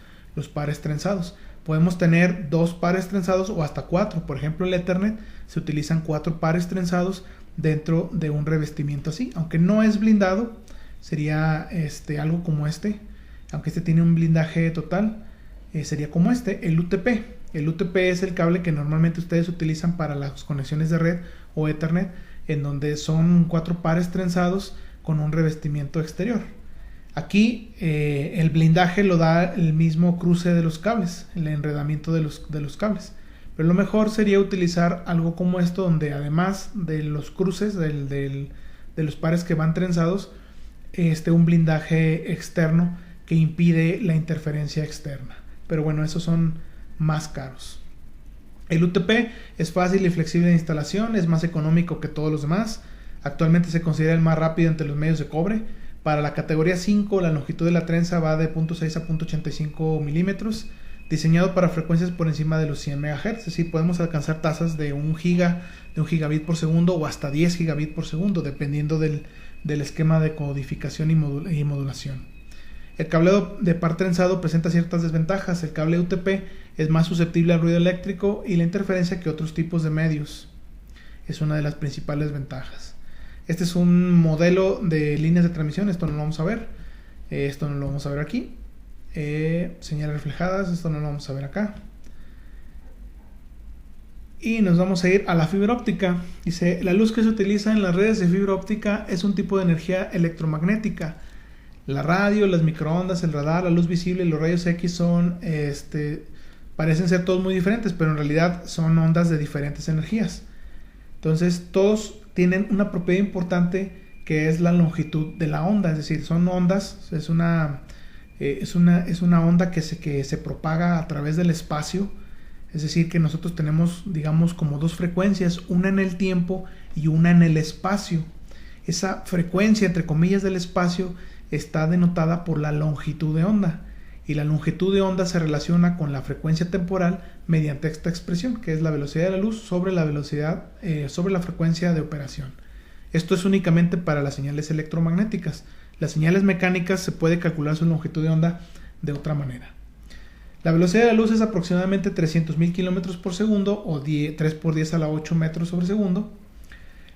pares trenzados. Podemos tener 2 pares trenzados o hasta 4. Por ejemplo, el Ethernet se utilizan 4 pares trenzados dentro de un revestimiento así. Aunque no es blindado, sería algo como este. Aunque este tiene un blindaje total, sería como el UTP. El UTP es el cable que normalmente ustedes utilizan para las conexiones de red o Ethernet, en donde son 4 pares trenzados con un revestimiento exterior. Aquí el blindaje lo da el mismo cruce de los cables, el enredamiento de los cables. Pero lo mejor sería utilizar algo como esto, donde además de los cruces de los pares que van trenzados, un blindaje externo que impide la interferencia externa. Pero bueno, esos son más caros. El UTP es fácil y flexible de instalación, es más económico que todos los demás. Actualmente se considera el más rápido entre los medios de cobre. Para la categoría 5, la longitud de la trenza va de 0.6 a 0.85 milímetros, diseñado para frecuencias por encima de los 100 MHz. Es decir, podemos alcanzar tasas de 1 gigabit por segundo o hasta 10 gigabit por segundo, dependiendo del esquema de codificación y modulación. El cableado de par trenzado presenta ciertas desventajas. El cable UTP es más susceptible al ruido eléctrico y la interferencia que otros tipos de medios. Es una de las principales ventajas. Este es un modelo de líneas de transmisión. Esto no lo vamos a ver. Esto no lo vamos a ver aquí. Señales reflejadas. Esto no lo vamos a ver acá. Y nos vamos a ir a la fibra óptica. Dice, la luz que se utiliza en las redes de fibra óptica es un tipo de energía electromagnética. La radio, las microondas, el radar, la luz visible y los rayos X son, parecen ser todos muy diferentes, pero en realidad son ondas de diferentes energías. Entonces, todos tienen una propiedad importante que es la longitud de la onda, es decir, son ondas, es una onda que se propaga a través del espacio, es decir, que nosotros tenemos, digamos, como 2 frecuencias, una en el tiempo y una en el espacio. Esa frecuencia, entre comillas, del espacio está denotada por la longitud de onda, y la longitud de onda se relaciona con la frecuencia temporal mediante esta expresión, que es la velocidad de la luz sobre la frecuencia de operación. Esto es únicamente para las señales electromagnéticas. Las señales mecánicas se puede calcular su longitud de onda de otra manera. La velocidad de la luz es aproximadamente 300.000 km por segundo o 3 por 10 a la 8 metros sobre segundo.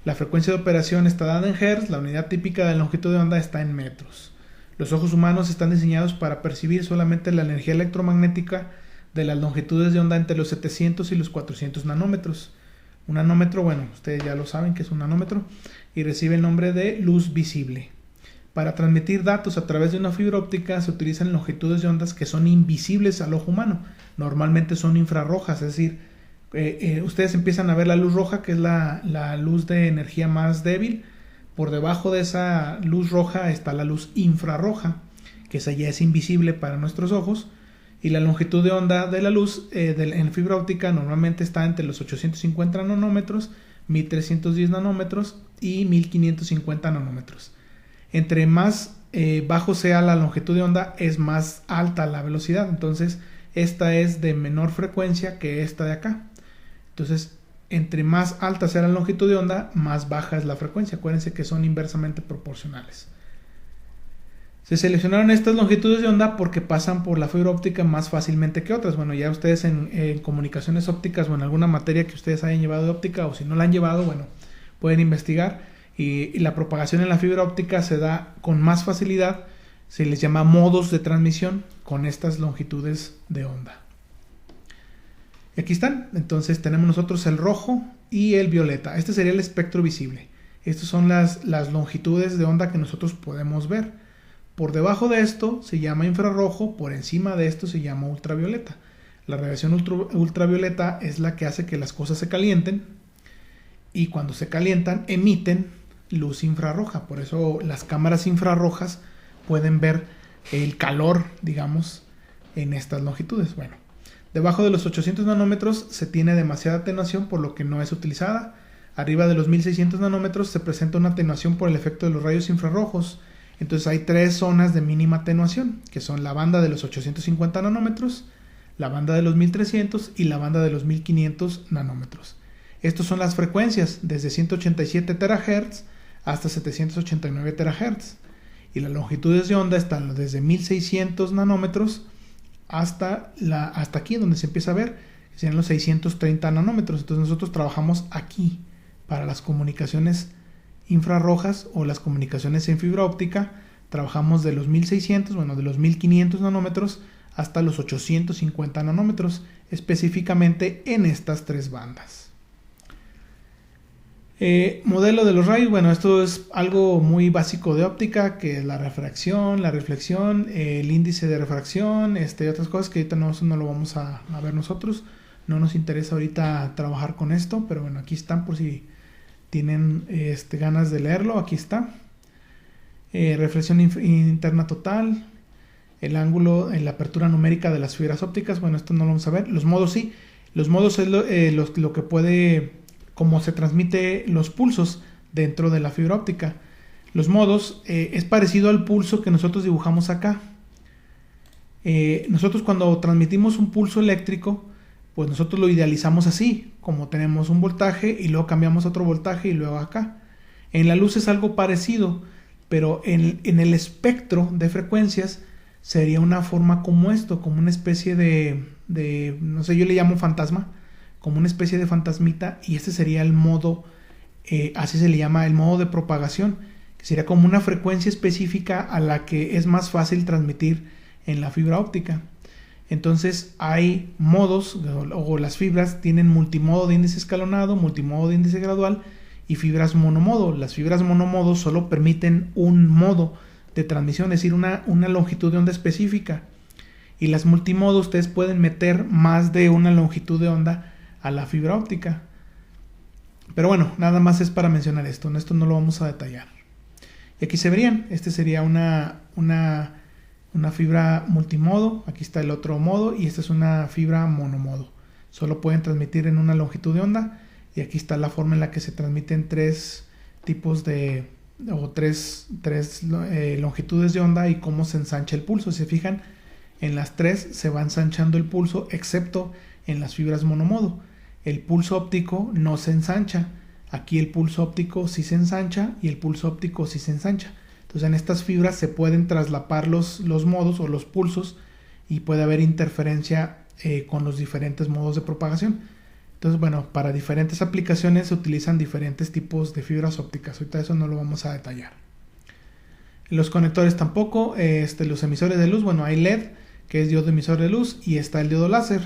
La frecuencia de operación está dada en Hz, la unidad típica de longitud de onda está en metros. Los ojos humanos están diseñados para percibir solamente la energía electromagnética de las longitudes de onda entre los 700 y los 400 nanómetros. Un nanómetro, bueno, ustedes ya lo saben que es un nanómetro, y recibe el nombre de luz visible. Para transmitir datos a través de una fibra óptica se utilizan longitudes de ondas que son invisibles al ojo humano. Normalmente son infrarrojas, es decir, ustedes empiezan a ver la luz roja, que es la luz de energía más débil. Por debajo de esa luz roja está la luz infrarroja, que esa ya es invisible para nuestros ojos, y la longitud de onda de la luz en fibra óptica normalmente está entre los 850 nanómetros, 1310 nanómetros y 1550 nanómetros. Entre más bajo sea la longitud de onda, es más alta la velocidad. Entonces, esta es de menor frecuencia que esta de acá. Entonces, entre más alta sea la longitud de onda, más baja es la frecuencia. Acuérdense que son inversamente proporcionales. Se seleccionaron estas longitudes de onda porque pasan por la fibra óptica más fácilmente que otras. Bueno, ya ustedes en comunicaciones ópticas o en alguna materia que ustedes hayan llevado de óptica, o si no la han llevado, bueno, pueden investigar. Y la propagación en la fibra óptica se da con más facilidad. Se les llama modos de transmisión con estas longitudes de onda. Y aquí están. Entonces tenemos nosotros el rojo y el violeta. Este sería el espectro visible. Estas son las longitudes de onda que nosotros podemos ver. Por debajo de esto se llama infrarrojo, por encima de esto se llama ultravioleta. La radiación ultravioleta es la que hace que las cosas se calienten y cuando se calientan emiten luz infrarroja. Por eso las cámaras infrarrojas pueden ver el calor, digamos, en estas longitudes. Bueno, debajo de los 800 nanómetros se tiene demasiada atenuación, por lo que no es utilizada. Arriba de los 1600 nanómetros se presenta una atenuación por el efecto de los rayos infrarrojos. Entonces hay tres zonas de mínima atenuación, que son la banda de los 850 nanómetros, la banda de los 1300 y la banda de los 1500 nanómetros. Estas son las frecuencias desde 187 terahertz hasta 789 terahertz. Y las longitudes de onda están desde 1600 nanómetros hasta aquí donde se empieza a ver, que serían los 630 nanómetros. Entonces nosotros trabajamos aquí para las comunicaciones infrarrojas o las comunicaciones en fibra óptica. Trabajamos de los 1600, de los 1500 nanómetros hasta los 850 nanómetros, específicamente en estas tres bandas. Modelo de los rayos, esto es algo muy básico de óptica, que es la refracción, la reflexión, el índice de refracción, otras cosas que ahorita no lo vamos a ver nosotros. No nos interesa ahorita trabajar con esto, pero bueno, aquí están por si tienen ganas de leerlo. Aquí está. Reflexión interna total, el ángulo en la apertura numérica de las fibras ópticas. Bueno, esto no lo vamos a ver. Los modos sí. Los modos es lo que puede, como se transmite los pulsos dentro de la fibra óptica. Los modos es parecido al pulso que nosotros dibujamos acá. Nosotros cuando transmitimos un pulso eléctrico, pues nosotros lo idealizamos así, como tenemos un voltaje y luego cambiamos a otro voltaje y luego acá. En la luz es algo parecido, pero en el espectro de frecuencias sería una forma como esto, como una especie de no sé, yo le llamo fantasma, como una especie de fantasmita, y este sería el modo, así se le llama, el modo de propagación, que sería como una frecuencia específica a la que es más fácil transmitir en la fibra óptica. Entonces hay modos, o las fibras tienen multimodo de índice escalonado, multimodo de índice gradual y fibras monomodo. Las fibras monomodo solo permiten un modo de transmisión, es decir, una longitud de onda específica. Y las multimodo ustedes pueden meter más de una longitud de onda a la fibra óptica. Pero bueno, nada más es para mencionar esto no lo vamos a detallar. Y aquí se verían, sería una fibra multimodo, aquí está el otro modo y esta es una fibra monomodo. Solo pueden transmitir en una longitud de onda y aquí está la forma en la que se transmiten tres tipos de, o tres longitudes de onda y cómo se ensancha el pulso. Si se fijan, en las tres se va ensanchando el pulso, excepto en las fibras monomodo. El pulso óptico no se ensancha. Aquí el pulso óptico sí se ensancha y el pulso óptico sí se ensancha. Entonces en estas fibras se pueden traslapar los modos o los pulsos y puede haber interferencia con los diferentes modos de propagación. Entonces bueno, para diferentes aplicaciones se utilizan diferentes tipos de fibras ópticas. Ahorita eso no lo vamos a detallar. Los conectores tampoco. Los emisores de luz, hay LED, que es diodo emisor de luz, y está el diodo láser.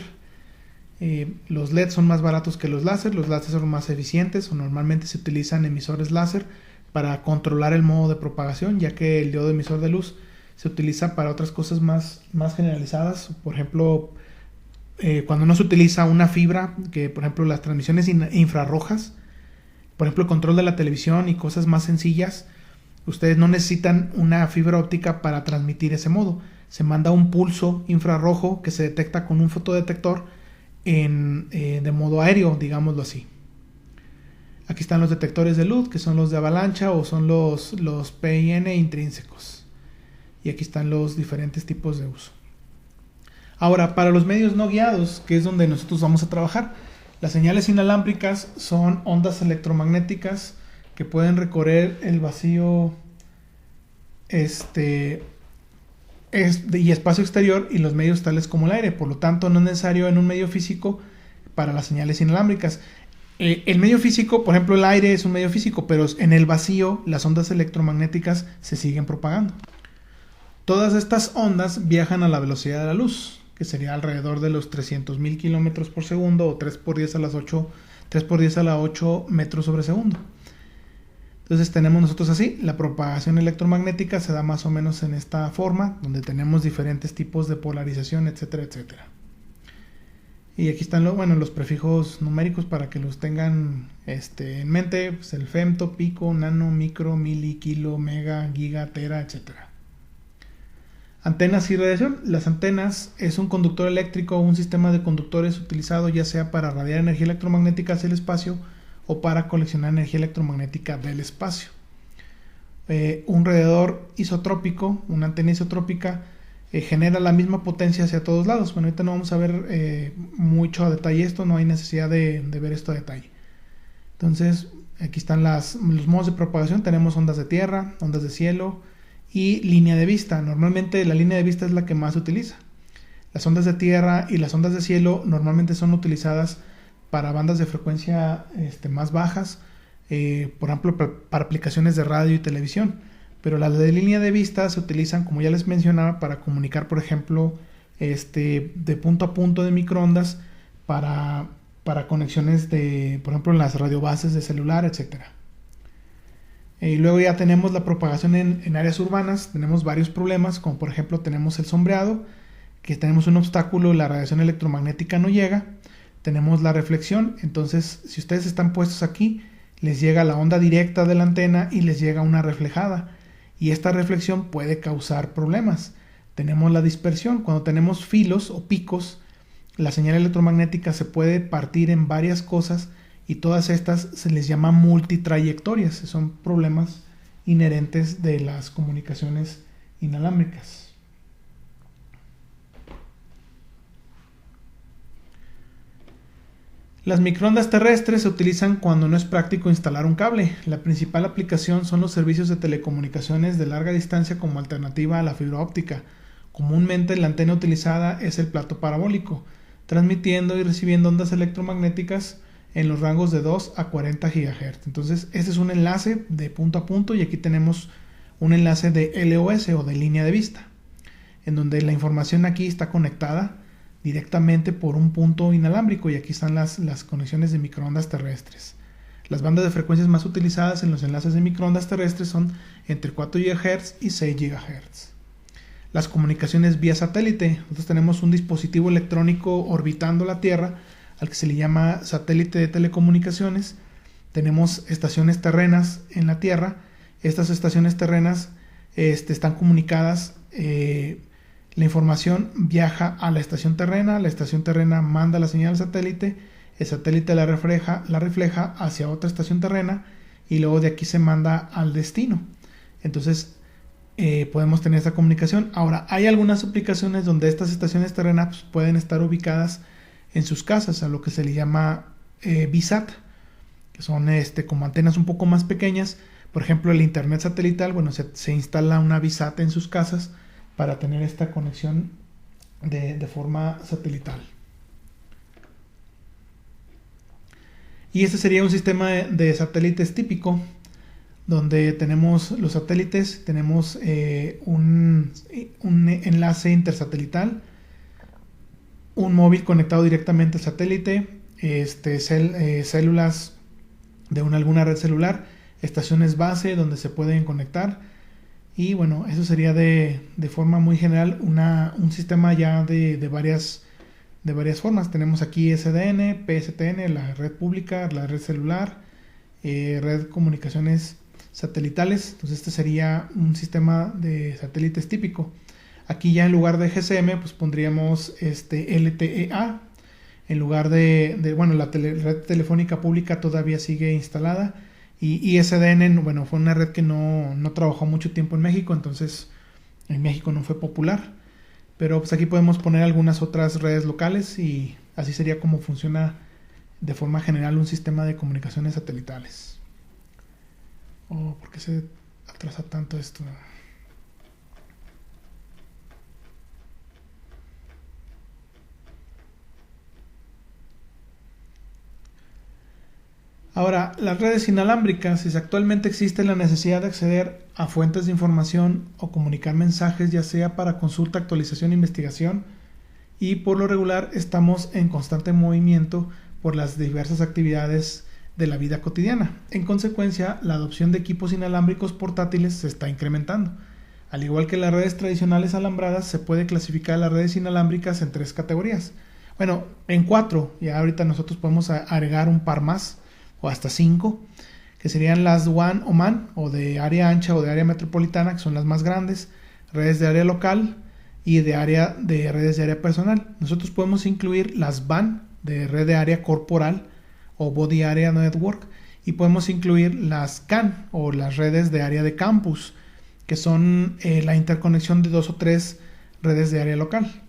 Los LED son más baratos que los láser son más eficientes, o normalmente se utilizan emisores láser para controlar el modo de propagación, ya que el diodo emisor de luz se utiliza para otras cosas más generalizadas. Por ejemplo, cuando no se utiliza una fibra, que por ejemplo las transmisiones infrarrojas, por ejemplo el control de la televisión y cosas más sencillas, ustedes no necesitan una fibra óptica para transmitir ese modo. Se manda un pulso infrarrojo que se detecta con un fotodetector de modo aéreo, digámoslo así. Aquí están los detectores de luz, que son los de avalancha o son los PIN intrínsecos. Y aquí están los diferentes tipos de uso. Ahora, para los medios no guiados, que es donde nosotros vamos a trabajar, las señales inalámbricas son ondas electromagnéticas que pueden recorrer el vacío y espacio exterior y los medios tales como el aire. Por lo tanto, no es necesario en un medio físico para las señales inalámbricas. El medio físico, por ejemplo el aire es un medio físico, pero en el vacío las ondas electromagnéticas se siguen propagando. Todas estas ondas viajan a la velocidad de la luz, que sería alrededor de los 300.000 kilómetros por segundo o 3 por 10 a la 8 metros sobre segundo. Entonces tenemos nosotros así, la propagación electromagnética se da más o menos en esta forma, donde tenemos diferentes tipos de polarización, etcétera, etcétera. Y aquí están los prefijos numéricos para que los tengan en mente, pues el femto, pico, nano, micro, mili, kilo, mega, giga, tera, etcétera. Antenas y radiación. Las antenas es un conductor eléctrico o un sistema de conductores utilizado ya sea para radiar energía electromagnética hacia el espacio o para coleccionar energía electromagnética del espacio. Un radiador isotrópico, una antena isotrópica, genera la misma potencia hacia todos lados. Bueno, ahorita no vamos a ver mucho a detalle esto, no hay necesidad de ver esto a detalle. Entonces, aquí están los modos de propagación. Tenemos ondas de tierra, ondas de cielo y línea de vista. Normalmente la línea de vista es la que más se utiliza. Las ondas de tierra y las ondas de cielo normalmente son utilizadas para bandas de frecuencia más bajas, por ejemplo para aplicaciones de radio y televisión, pero las de línea de vista se utilizan, como ya les mencionaba, para comunicar, por ejemplo, de punto a punto de microondas para conexiones por ejemplo, en las radiobases de celular, etcétera. Y luego ya tenemos la propagación en áreas urbanas. Tenemos varios problemas, como por ejemplo tenemos el sombreado, que tenemos un obstáculo, la radiación electromagnética no llega. Tenemos la reflexión, entonces si ustedes están puestos aquí, les llega la onda directa de la antena y les llega una reflejada, y esta reflexión puede causar problemas. Tenemos la dispersión. Cuando tenemos filos o picos, la señal electromagnética se puede partir en varias cosas y todas estas se les llama multitrayectorias. Son problemas inherentes de las comunicaciones inalámbricas. Las microondas terrestres se utilizan cuando no es práctico instalar un cable. La principal aplicación son los servicios de telecomunicaciones de larga distancia como alternativa a la fibra óptica. Comúnmente la antena utilizada es el plato parabólico, transmitiendo y recibiendo ondas electromagnéticas en los rangos de 2 a 40 GHz. Entonces este es un enlace de punto a punto, y aquí tenemos un enlace de LOS o de línea de vista, en donde la información aquí está conectada directamente por un punto inalámbrico, y aquí están las conexiones de microondas terrestres. Las bandas de frecuencias más utilizadas en los enlaces de microondas terrestres son entre 4 GHz y 6 GHz. Las comunicaciones vía satélite. Nosotros tenemos un dispositivo electrónico orbitando la Tierra, al que se le llama satélite de telecomunicaciones. Tenemos estaciones terrenas en la Tierra. Estas estaciones terrenas están comunicadas. La información viaja a la estación terrena manda la señal al satélite, el satélite la refleja hacia otra estación terrena, y luego de aquí se manda al destino. Entonces podemos tener esta comunicación. Ahora, hay algunas aplicaciones donde estas estaciones terrenas pueden estar ubicadas en sus casas, a lo que se le llama VSAT, que son como antenas un poco más pequeñas. Por ejemplo, el internet satelital, se instala una VSAT en sus casas para tener esta conexión de forma satelital. Y este sería un sistema de satélites típico, donde tenemos los satélites, tenemos un enlace intersatelital, un móvil conectado directamente al satélite, células de alguna red celular, estaciones base donde se pueden conectar. Y bueno, eso sería de forma muy general un sistema ya de varias formas. Tenemos aquí SDN, PSTN, la red pública, la red celular, red de comunicaciones satelitales. Entonces este sería un sistema de satélites típico. Aquí ya en lugar de GSM pues pondríamos LTEA. En lugar de la red telefónica pública todavía sigue instalada. Y SDN, fue una red que no trabajó mucho tiempo en México, entonces en México no fue popular. Pero pues aquí podemos poner algunas otras redes locales, y así sería como funciona de forma general un sistema de comunicaciones satelitales. ¿Por qué se atrasa tanto esto? Ahora, las redes inalámbricas. Si actualmente existe la necesidad de acceder a fuentes de información o comunicar mensajes, ya sea para consulta, actualización e investigación, y por lo regular estamos en constante movimiento por las diversas actividades de la vida cotidiana. En consecuencia, la adopción de equipos inalámbricos portátiles se está incrementando. Al igual que las redes tradicionales alambradas, se puede clasificar las redes inalámbricas en 3 categorías. Bueno, en 4, ya ahorita nosotros podemos agregar un par más, o hasta 5, que serían las WAN o MAN, o de área ancha o de área metropolitana, que son las más grandes, redes de área local y de redes de área personal. Nosotros podemos incluir las WAN, de red de área corporal, o Body Area Network, y podemos incluir las CAN o las redes de área de campus, que son la interconexión de 2 o 3 redes de área local.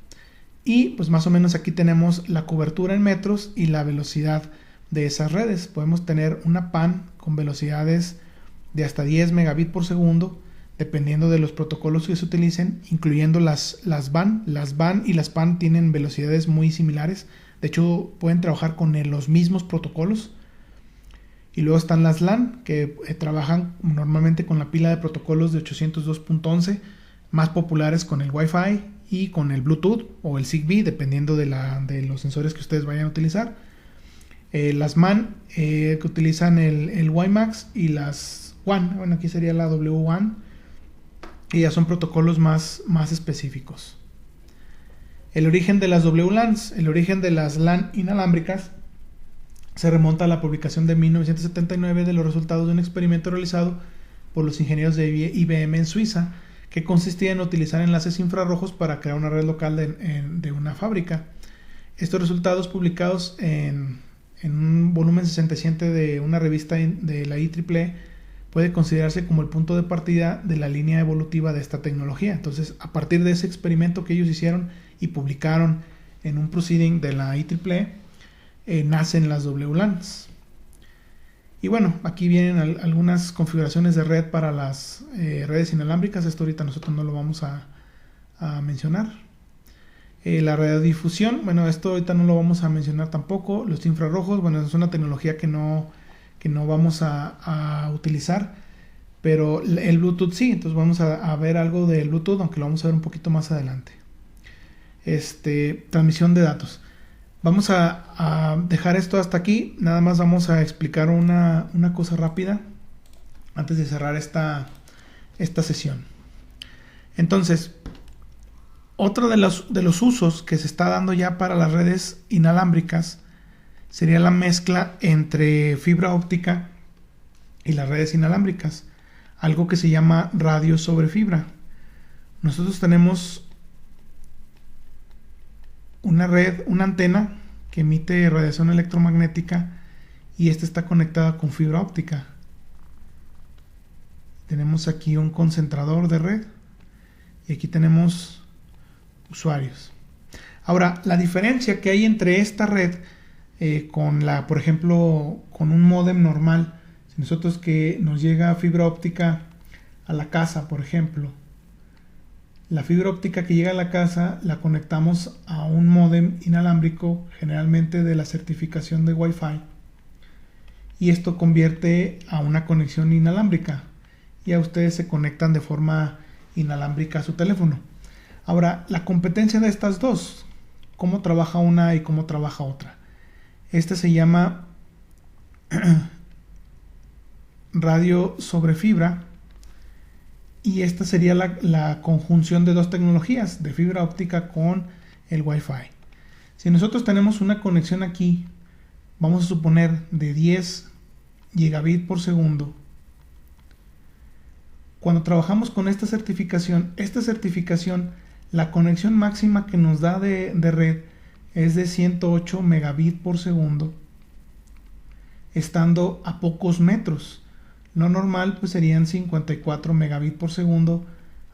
Y pues más o menos aquí tenemos la cobertura en metros y la velocidad de esas redes. Podemos tener una PAN con velocidades de hasta 10 megabits por segundo, dependiendo de los protocolos que se utilicen, incluyendo las WAN. Las WAN y las PAN tienen velocidades muy similares. De hecho, pueden trabajar con los mismos protocolos. Y luego están las LAN, que trabajan normalmente con la pila de protocolos de 802.11, más populares con el Wi-Fi y con el Bluetooth o el Zigbee, dependiendo de los sensores que ustedes vayan a utilizar. Las MAN, que utilizan el WiMAX, y las WAN, bueno, aquí sería la WWAN, y ya son protocolos más específicos. El origen de las WLANs, el origen de las LAN inalámbricas, se remonta a la publicación de 1979 de los resultados de un experimento realizado por los ingenieros de IBM en Suiza, que consistía en utilizar enlaces infrarrojos para crear una red local de una fábrica. Estos resultados, publicados en un volumen 67 de una revista de la IEEE, puede considerarse como el punto de partida de la línea evolutiva de esta tecnología. Entonces, a partir de ese experimento que ellos hicieron y publicaron en un proceeding de la IEEE, nacen las WLANs. Y bueno, aquí vienen algunas configuraciones de red para las redes inalámbricas. Esto ahorita nosotros no lo vamos a mencionar. La radiodifusión, bueno, esto ahorita no lo vamos a mencionar tampoco. Los infrarrojos, bueno, es una tecnología que no vamos a utilizar, pero el Bluetooth sí. Entonces vamos a ver algo del Bluetooth, aunque lo vamos a ver un poquito más adelante. Transmisión de datos. Vamos a dejar esto hasta aquí. Nada más vamos a explicar una cosa rápida antes de cerrar esta sesión. Entonces, otro de los usos que se está dando ya para las redes inalámbricas sería la mezcla entre fibra óptica y las redes inalámbricas, algo que se llama radio sobre fibra. Nosotros tenemos una antena que emite radiación electromagnética, y esta está conectada con fibra óptica. Tenemos aquí un concentrador de red y aquí tenemos usuarios. Ahora, la diferencia que hay entre esta red por ejemplo, con un módem normal, si nosotros que nos llega fibra óptica a la casa, por ejemplo, la fibra óptica que llega a la casa la conectamos a un módem inalámbrico, generalmente de la certificación de Wi-Fi, y esto convierte a una conexión inalámbrica, y a ustedes se conectan de forma inalámbrica a su teléfono. Ahora, la competencia de estas dos, cómo trabaja una y cómo trabaja otra. Esta se llama radio sobre fibra, y esta sería la conjunción de dos tecnologías, de fibra óptica con el Wi-Fi. Si nosotros tenemos una conexión aquí, vamos a suponer de 10 gigabits por segundo. Cuando trabajamos con esta certificación, la conexión máxima que nos da de red es de 108 megabits por segundo, estando a pocos metros. Lo normal pues serían 54 megabits por segundo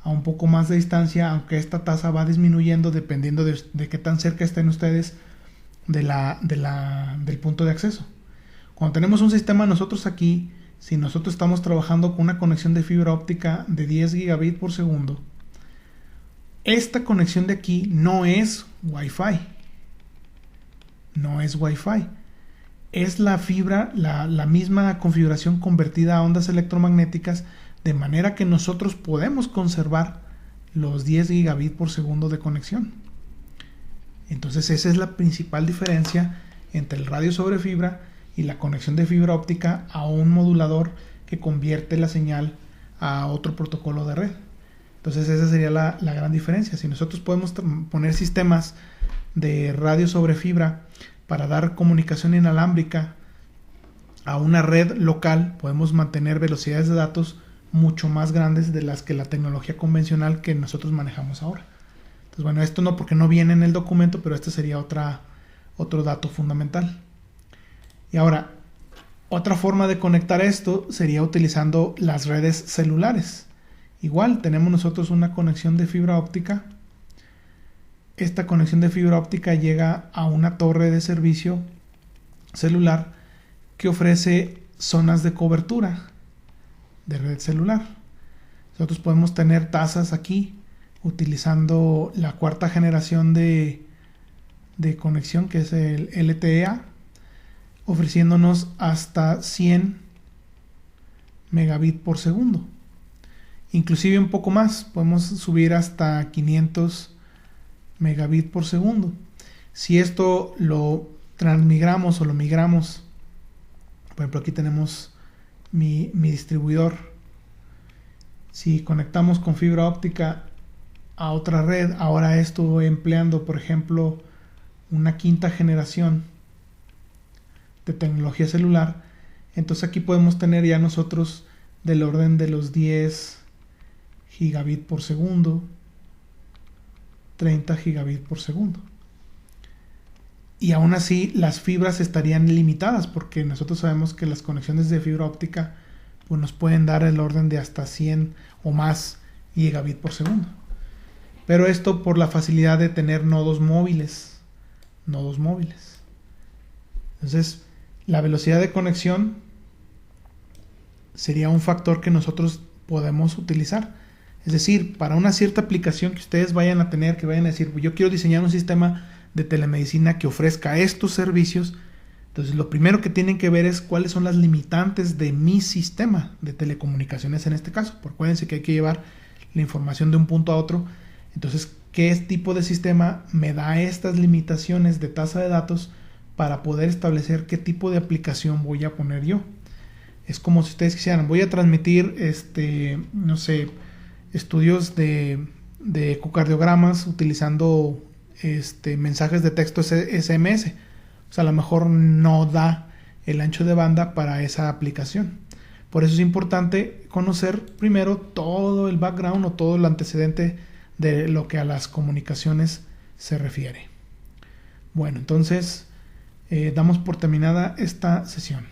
a un poco más de distancia, aunque esta tasa va disminuyendo dependiendo de qué tan cerca estén ustedes del punto de acceso. Cuando tenemos un sistema nosotros aquí, si nosotros estamos trabajando con una conexión de fibra óptica de 10 gigabits por segundo, esta conexión de aquí no es Wi-Fi. No es Wi-Fi. Es la fibra, la misma configuración convertida a ondas electromagnéticas, de manera que nosotros podemos conservar los 10 gigabits por segundo de conexión. Entonces esa es la principal diferencia entre el radio sobre fibra y la conexión de fibra óptica a un modulador que convierte la señal a otro protocolo de red. Entonces esa sería la gran diferencia. Si nosotros podemos poner sistemas de radio sobre fibra para dar comunicación inalámbrica a una red local, podemos mantener velocidades de datos mucho más grandes de las que la tecnología convencional que nosotros manejamos ahora. Entonces, bueno, esto no, porque no viene en el documento, pero este sería otro dato fundamental. Y ahora, otra forma de conectar esto sería utilizando las redes celulares. Igual tenemos nosotros una conexión de fibra óptica. Esta conexión de fibra óptica llega a una torre de servicio celular que ofrece zonas de cobertura de red celular. Nosotros podemos tener tazas aquí utilizando la cuarta generación de conexión, que es el LTE-A, ofreciéndonos hasta 100 megabits por segundo. Inclusive un poco más, podemos subir hasta 500 megabits por segundo. Si esto lo transmigramos o lo migramos, por ejemplo, aquí tenemos mi distribuidor. Si conectamos con fibra óptica a otra red, ahora esto empleando, por ejemplo, una quinta generación de tecnología celular, entonces aquí podemos tener ya nosotros del orden de los 10 gigabits por segundo, 30 gigabits por segundo. Y aún así las fibras estarían limitadas, porque nosotros sabemos que las conexiones de fibra óptica pues nos pueden dar el orden de hasta 100 o más gigabits por segundo. Pero esto por la facilidad de tener nodos móviles. Entonces, la velocidad de conexión sería un factor que nosotros podemos utilizar. Es decir, para una cierta aplicación que ustedes vayan a tener, que vayan a decir, yo quiero diseñar un sistema de telemedicina que ofrezca estos servicios, entonces lo primero que tienen que ver es cuáles son las limitantes de mi sistema de telecomunicaciones en este caso, porque acuérdense que hay que llevar la información de un punto a otro. Entonces, ¿qué tipo de sistema me da estas limitaciones de tasa de datos para poder establecer qué tipo de aplicación voy a poner yo? Es como si ustedes quisieran, voy a transmitir, no sé, estudios de ecocardiogramas utilizando mensajes de texto SMS. O sea, a lo mejor no da el ancho de banda para esa aplicación. Por eso es importante conocer primero todo el background o todo el antecedente de lo que a las comunicaciones se refiere. Bueno, entonces damos por terminada esta sesión.